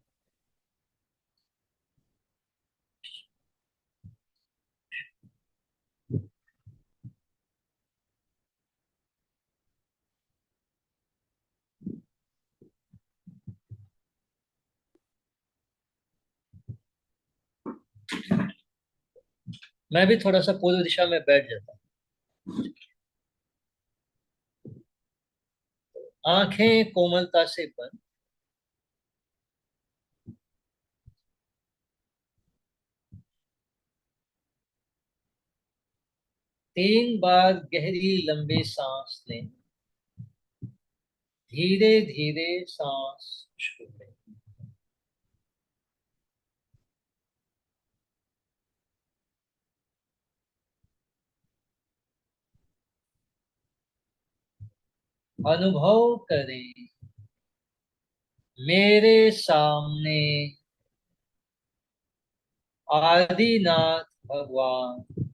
मैं भी थोड़ा सा पूर्व दिशा में बैठ जाता हूँ। आंखें कोमलता से बंद। तीन बार गहरी लंबी सांस लें। धीरे धीरे सांस छोड़ें। अनुभव करें मेरे सामने आदिनाथ भगवान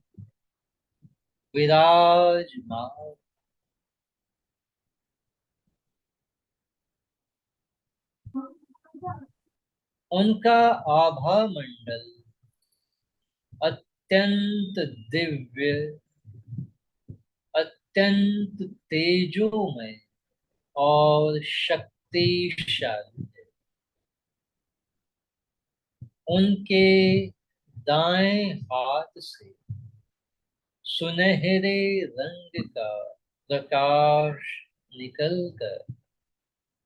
विराजमान। उनका आभा मंडल अत्यंत दिव्य, अत्यंत तेजोमय और शक्तिशाली है। उनके दाएं हाथ से सुनहरे रंग का प्रकाश निकलकर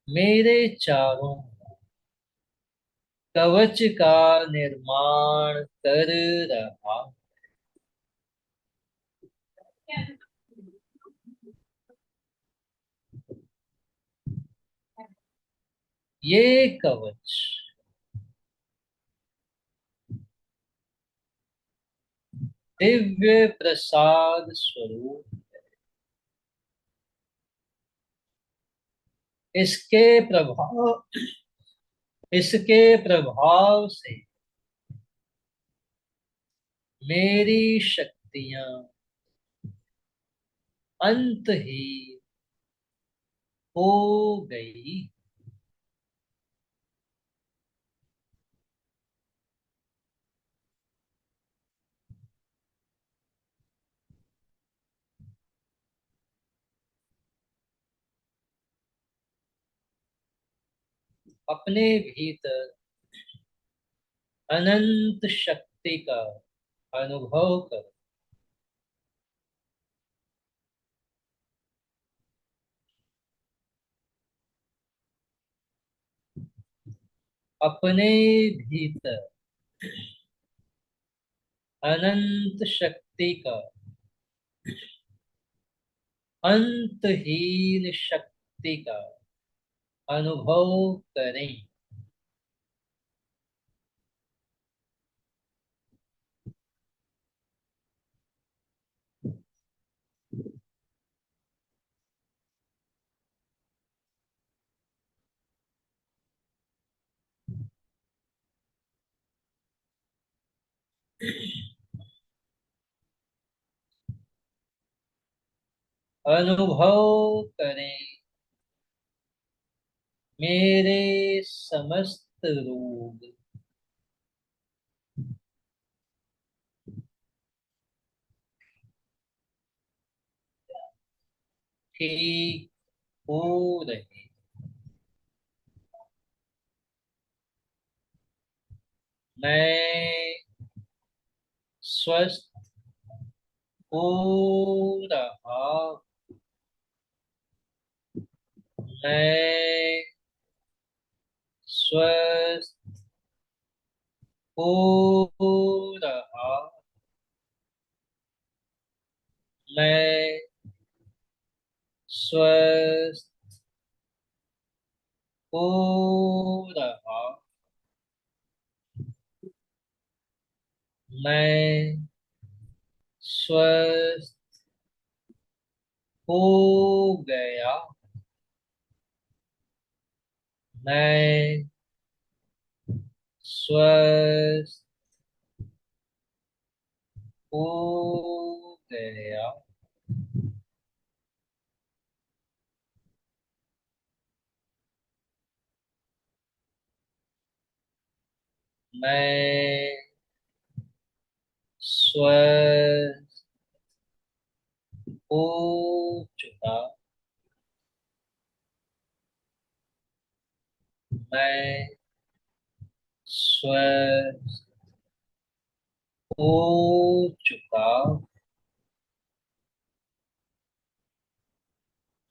मेरे चारों कवच का निर्माण कर रहा। ये कवच दिव्य प्रसाद स्वरूप। इसके प्रभाव इसके प्रभाव से मेरी शक्तियां अंतहीन हो गई। अपने भीतर अनंत शक्ति का अनुभव कर। अपने भीतर अनंत शक्ति का, अंतहीन शक्ति का अनुभव करें। अनुभव करें मेरे समस्त रोग ठीक हो रहे। मैं स्वस्थ हो रहा हूँ। मैं स्वस्थ हो रहा हूँ। मैं स्वस्थ हो रहा हूँ। मैं स्वस्थ हो गया। मैं स्वस्थ हो गया। मैं स्वस्थ हो चुका। मैं स्वस्थ हो चुका।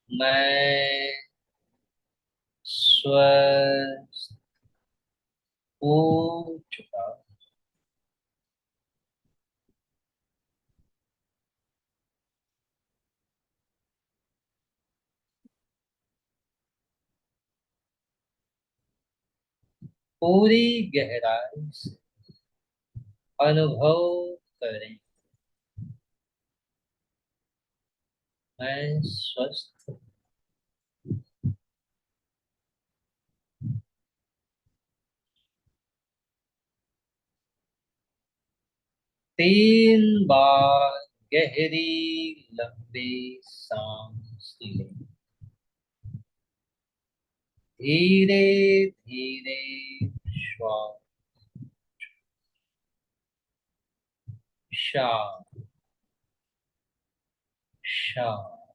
मैं स्वस्थ हो चुका। पूरी गहराई से अनुभव करें। मैं स्वस्थ। 3 बार गहरी लंबी सांस लें। धीरे धीरे श्वास। शांत शांत।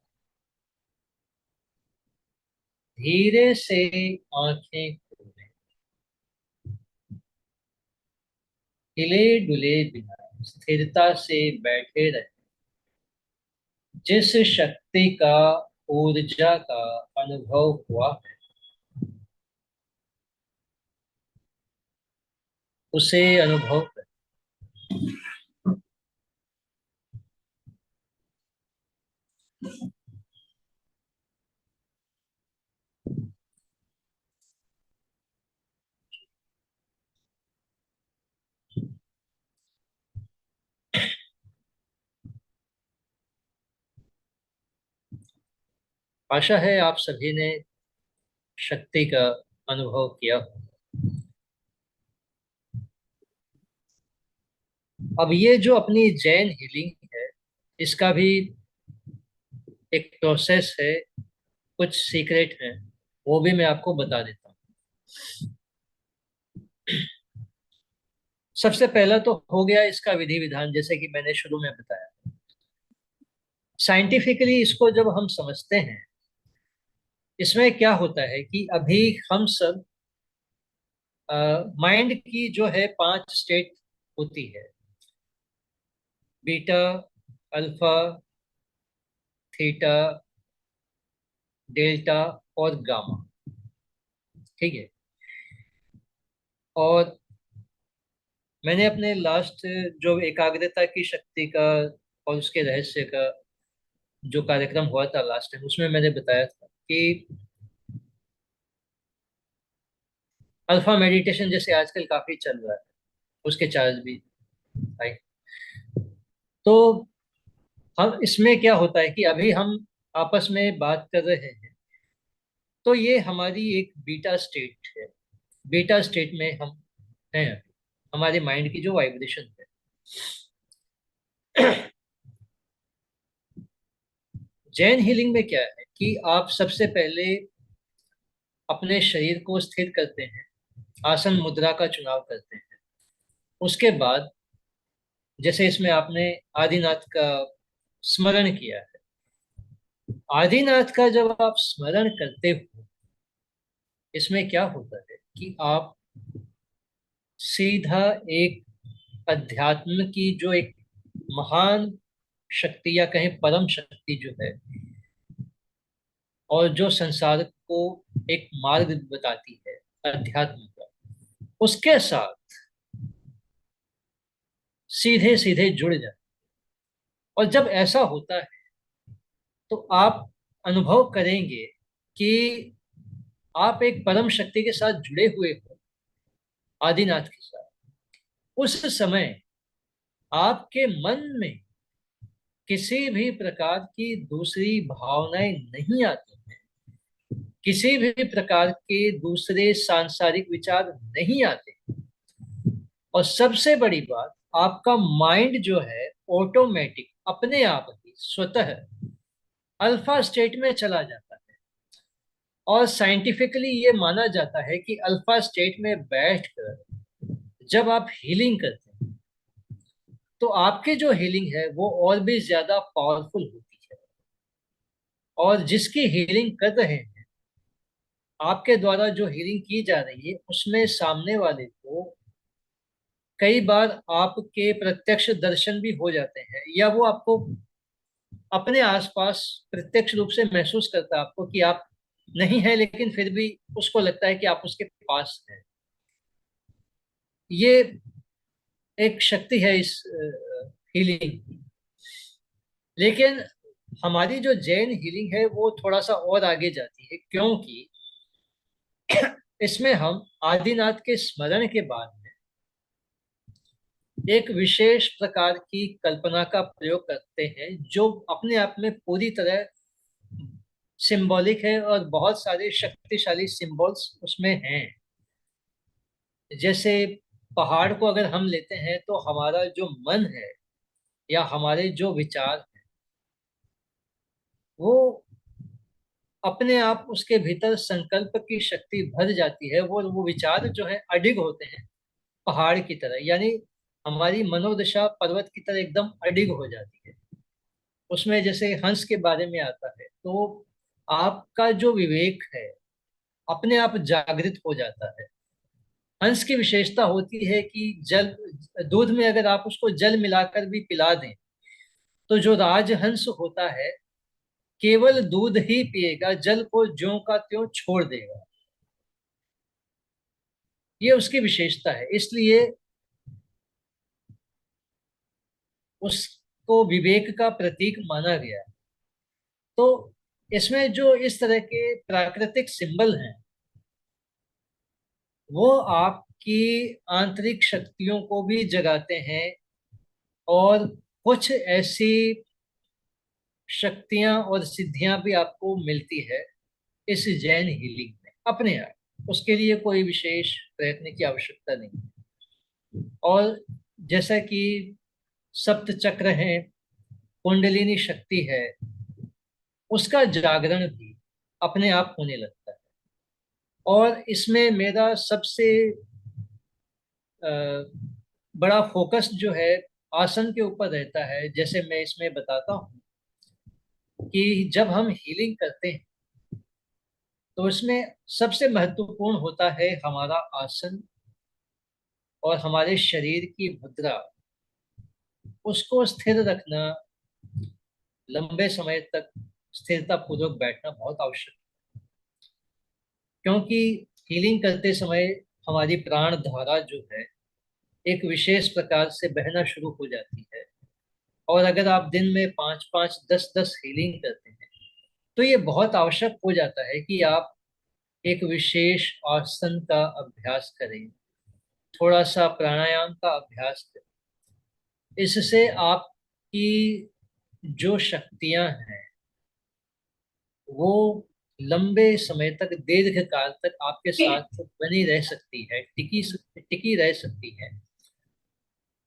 धीरे से आंखें खोलें। हिले डुले बिना स्थिरता से बैठे रहें। जिस शक्ति का, ऊर्जा का अनुभव हुआ है, उसे अनुभव करें। आशा है आप सभी ने शक्ति का अनुभव किया हो। अब ये जो अपनी जैन हीलिंग है, इसका भी एक प्रोसेस है, कुछ सीक्रेट है, वो भी मैं आपको बता देता हूँ। सबसे पहला तो हो गया इसका विधि विधान, जैसे कि मैंने शुरू में बताया। साइंटिफिकली इसको जब हम समझते हैं, इसमें क्या होता है कि अभी हम सब माइंड की जो है 5 स्टेट होती है। बीटा, अल्फा, थीटा, डेल्टा और गामा। ठीक है। और मैंने अपने लास्ट जो एकाग्रता की शक्ति का और उसके रहस्य का जो कार्यक्रम हुआ था लास्ट टाइम, उसमें मैंने बताया था कि अल्फा मेडिटेशन जैसे आजकल काफी चल रहा है, उसके चार्ज भी हाई। तो हम इसमें क्या होता है कि अभी हम आपस में बात कर रहे हैं, तो ये हमारी एक बीटा स्टेट है। बीटा स्टेट में हम हैं अभी, हमारे माइंड की जो वाइब्रेशन है। जैन हीलिंग में क्या है कि आप सबसे पहले अपने शरीर को स्थिर करते हैं, आसन मुद्रा का चुनाव करते हैं। उसके बाद जैसे इसमें आपने आदिनाथ का स्मरण किया है, आदिनाथ का जब आप स्मरण करते हो, इसमें क्या होता है कि आप सीधा एक अध्यात्म की जो एक महान शक्ति या कहें परम शक्ति जो है, और जो संसार को एक मार्ग बताती है अध्यात्म का, उसके साथ सीधे सीधे जुड़ जाए। और जब ऐसा होता है तो आप अनुभव करेंगे कि आप एक परम शक्ति के साथ जुड़े हुए हो, आदिनाथ के साथ। उस समय आपके मन में किसी भी प्रकार की दूसरी भावनाएं नहीं आती हैं, किसी भी प्रकार के दूसरे सांसारिक विचार नहीं आते। और सबसे बड़ी बात, आपका माइंड जो है ऑटोमेटिक अपने आप ही स्वतः अल्फा स्टेट में चला जाता है। और साइंटिफिकली ये माना जाता है कि अल्फा स्टेट में बैठकर जब आप हीलिंग करते हैं तो आपकी जो हीलिंग है वो और भी ज्यादा पावरफुल होती है। और जिसकी हीलिंग कर रहे हैं, आपके द्वारा जो हीलिंग की जा रही है, उसमें सामने वाले को कई बार आपके प्रत्यक्ष दर्शन भी हो जाते हैं, या वो आपको अपने आसपास प्रत्यक्ष रूप से महसूस करता है आपको कि आप नहीं है, लेकिन फिर भी उसको लगता है कि आप उसके पास हैं। ये एक शक्ति है इस हीलिंग की। लेकिन हमारी जो जैन हीलिंग है वो थोड़ा सा और आगे जाती है, क्योंकि इसमें हम आदिनाथ के स्मरण के बाद में एक विशेष प्रकार की कल्पना का प्रयोग करते हैं, जो अपने आप में पूरी तरह सिंबॉलिक है और बहुत सारे शक्तिशाली सिंबल्स उसमें हैं। जैसे पहाड़ को अगर हम लेते हैं तो हमारा जो मन है या हमारे जो विचार हैं, वो अपने आप उसके भीतर संकल्प की शक्ति भर जाती है। वो विचार जो है अडिग होते हैं पहाड़ की तरह, यानी हमारी मनोदशा पर्वत की तरह एकदम अडिग हो जाती है। उसमें जैसे हंस के बारे में आता है, तो आपका जो विवेक है अपने आप जागृत हो जाता है। हंस की विशेषता होती है कि जल, दूध में अगर आप उसको जल मिलाकर भी पिला दें तो जो राजहंस होता है केवल दूध ही पिएगा, जल को ज्यों का त्यों छोड़ देगा। ये उसकी विशेषता है, इसलिए उसको विवेक का प्रतीक माना गया। तो इसमें जो इस तरह के प्राकृतिक सिंबल हैं, वो आपकी आंतरिक शक्तियों को भी जगाते हैं। और कुछ ऐसी शक्तियां और सिद्धियां भी आपको मिलती है इस जैन हीलिंग में अपने आप। उसके लिए कोई विशेष प्रयत्न की आवश्यकता नहीं है। और जैसा कि सप्त चक्र है, कुंडलिनी शक्ति है, उसका जागरण भी अपने आप होने लगता है। और इसमें मेरा सबसे अ, बड़ा फोकस जो है आसन के ऊपर रहता है। जैसे मैं इसमें बताता हूँ कि जब हम हीलिंग करते हैं तो इसमें सबसे महत्वपूर्ण होता है हमारा आसन और हमारे शरीर की मुद्रा। उसको स्थिर रखना, लंबे समय तक स्थिरता पूर्वक बैठना बहुत आवश्यक है। क्योंकि हीलिंग करते समय हमारी प्राण धारा जो है एक विशेष प्रकार से बहना शुरू हो जाती है। और अगर आप दिन में 5-5, 10-10 हीलिंग करते हैं तो ये बहुत आवश्यक हो जाता है कि आप एक विशेष आसन का अभ्यास करें, थोड़ा सा प्राणायाम का अभ्यास करें। इससे आपकी जो शक्तियां हैं वो लंबे समय तक, दीर्घ काल तक आपके साथ बनी रह सकती है, टिकी रह सकती है।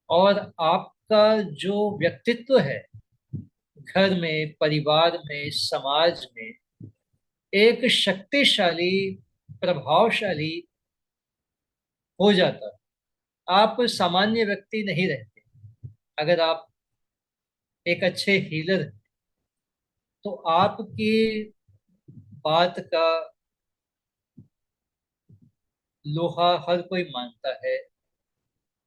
और आपका जो व्यक्तित्व है घर में, परिवार में, समाज में एक शक्तिशाली, प्रभावशाली हो जाता है। आप सामान्य व्यक्ति नहीं रहते अगर आप एक अच्छे हीलर हैं। तो आपकी बात का लोहा हर कोई मानता है,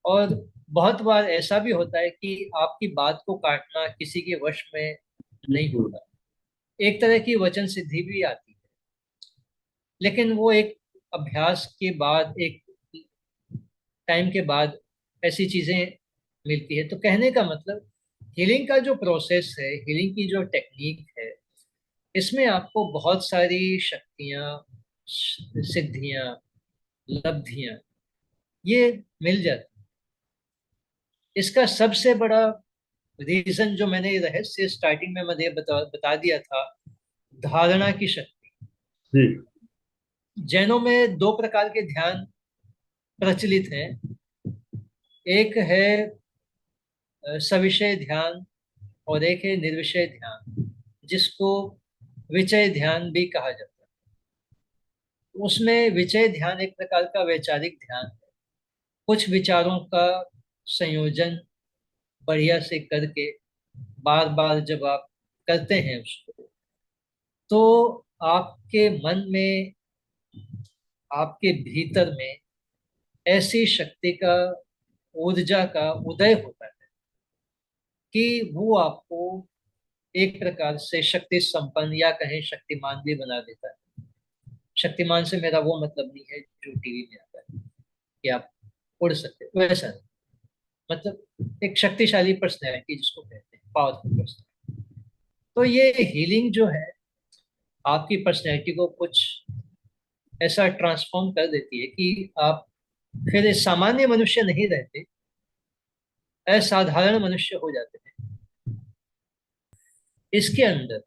और बहुत बार ऐसा भी होता है कि आपकी बात को काटना किसी के वश में नहीं होता, एक तरह की वचन सिद्धि भी आती है, लेकिन वो एक अभ्यास के बाद, एक टाइम के बाद ऐसी चीजें मिलती है। तो कहने का मतलब, हीलिंग का जो प्रोसेस है, हीलिंग की जो टेक्निक है, इसमें आपको बहुत सारी शक्तियां, सिद्धियां, लब्धियां ये मिल जाती। इसका सबसे बड़ा रीजन जो मैंने रहस्य स्टार्टिंग में मैंने बता दिया था, धारणा की शक्ति। जी जैनों में दो प्रकार के ध्यान प्रचलित हैं। एक है सविषय ध्यान और एक है निर्विषय ध्यान, जिसको विचय ध्यान भी कहा जाता है। उसमें विचय ध्यान एक प्रकार का वैचारिक ध्यान है, कुछ विचारों का संयोजन बढ़िया से करके बार बार जब आप करते हैं उसको, तो आपके मन में, आपके भीतर में ऐसी शक्ति का, ऊर्जा का उदय होता है कि वो आपको एक प्रकार से शक्ति संपन्न या कहें शक्तिमान भी बना देता है। शक्तिमान से मेरा वो मतलब नहीं है जो टीवी में आता है कि आप उड़ सकते, वैसा नहीं। मतलब एक शक्तिशाली पर्सनैलिटी जिसको कहते हैं, पावरफुल पर्सनैलिटी। तो ये हीलिंग जो है आपकी पर्सनैलिटी को कुछ ऐसा ट्रांसफॉर्म कर देती है कि आप फिर सामान्य मनुष्य नहीं रहते, असाधारण मनुष्य हो जाते हैं। इसके अंदर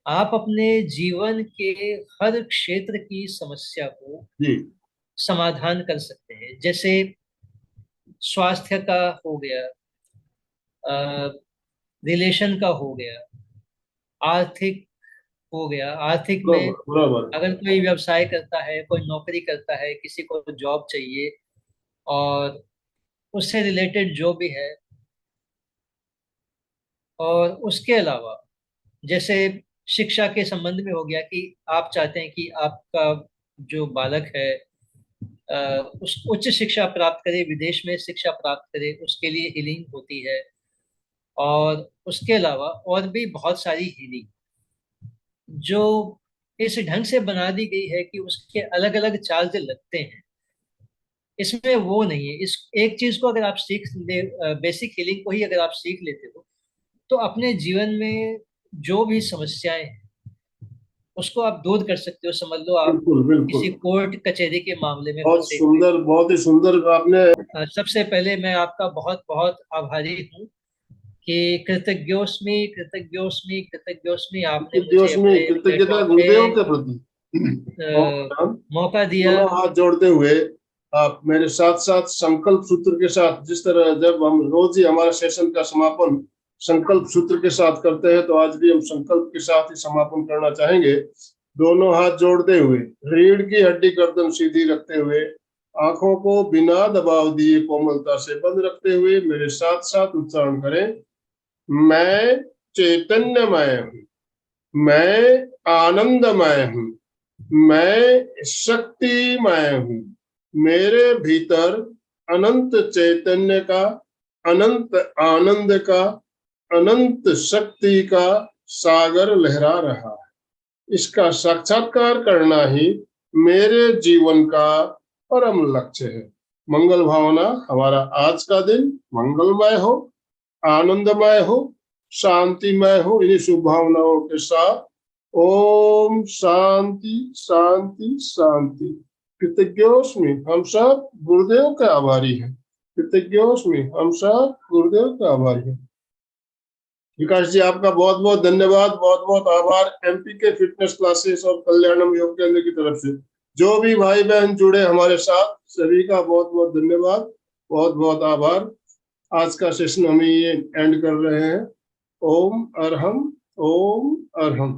आप अपने जीवन के हर क्षेत्र की समस्या को जी समाधान कर सकते हैं। जैसे स्वास्थ्य का हो गया, रिलेशन का हो गया, आर्थिक हो गया। आर्थिक में बराबर बराबर। अगर कोई व्यवसाय करता है, कोई नौकरी करता है, किसी को जॉब चाहिए और उससे रिलेटेड जो भी है, और उसके अलावा जैसे शिक्षा के संबंध में हो गया कि आप चाहते हैं कि आपका जो बालक है उस उच्च शिक्षा प्राप्त करे, विदेश में शिक्षा प्राप्त करे, उसके लिए हीलिंग होती है। और उसके अलावा और भी बहुत सारी हीलिंग जो इस ढंग से बना दी गई है कि उसके अलग अलग चार्ज लगते हैं। इसमें वो नहीं है। इस एक चीज को अगर आप सीख ले, बेसिक हीलिंग को ही अगर आप सीख लेते हो, तो अपने जीवन में जो भी समस्याएं हैं उसको आप दूर कर सकते हो। समझ लो आप बिल्कुल बिल्कुल। किसी कोर्ट कचहरी के मामले में बहुत फंसे हुए सुंदर, बहुत ही सुंदर आपने। सबसे पहले मैं आपका बहुत बहुत आभारी हूँ कि कृतज्ञोस्मि कृतज्ञोस्मि कृतज्ञोस्मि, आपने मुझे जोश में अपने कृतज्ञता प्लेटफॉर्म पे गुरुदेव के प्रति। और अ, हम मौका दिया। दोनों हाथ जोड़ते हुए आप मेरे साथ साथ संकल्प सूत्र के साथ, जिस तरह जब हम रोज ही हमारा सेशन का समापन संकल्प सूत्र के साथ करते हैं, तो आज भी हम संकल्प के साथ ही समापन करना चाहेंगे। दोनों हाथ जोड़ते हुए, रीढ़ की हड्डी गर्दन सीधी रखते हुए, आंखों को बिना दबाव दिए कोमलता से बंद रखते हुए मेरे साथ साथ उच्चारण करें। मैं चैतन्यमय हूँ, मैं आनंदमय हूँ, मैं शक्तिमय हूँ। मेरे भीतर अनंत चैतन्य का, अनंत आनंद का, अनंत शक्ति का सागर लहरा रहा है। इसका साक्षात्कार करना ही मेरे जीवन का परम लक्ष्य है। मंगल भावना, हमारा आज का दिन मंगलमय हो, आनंदमय हो, शांतिमय हो। इन्हीं शुभ भावनाओं के साथ ओम शांति शांति शांति। कृतज्ञोस्मि, हम सब गुरुदेव के आभारी हैं। कृतज्ञोस्मि, हम सब गुरुदेव के आभारी हैं। विकास जी, आपका बहुत बहुत धन्यवाद, बहुत बहुत आभार। एमपी के फिटनेस क्लासेस और कल्याणम योग केंद्र की तरफ से जो भी भाई बहन जुड़े हमारे साथ, सभी का बहुत बहुत धन्यवाद, बहुत बहुत आभार। आज का सेशन हम ये एंड कर रहे हैं। ओम अरहम, ओम अरहम।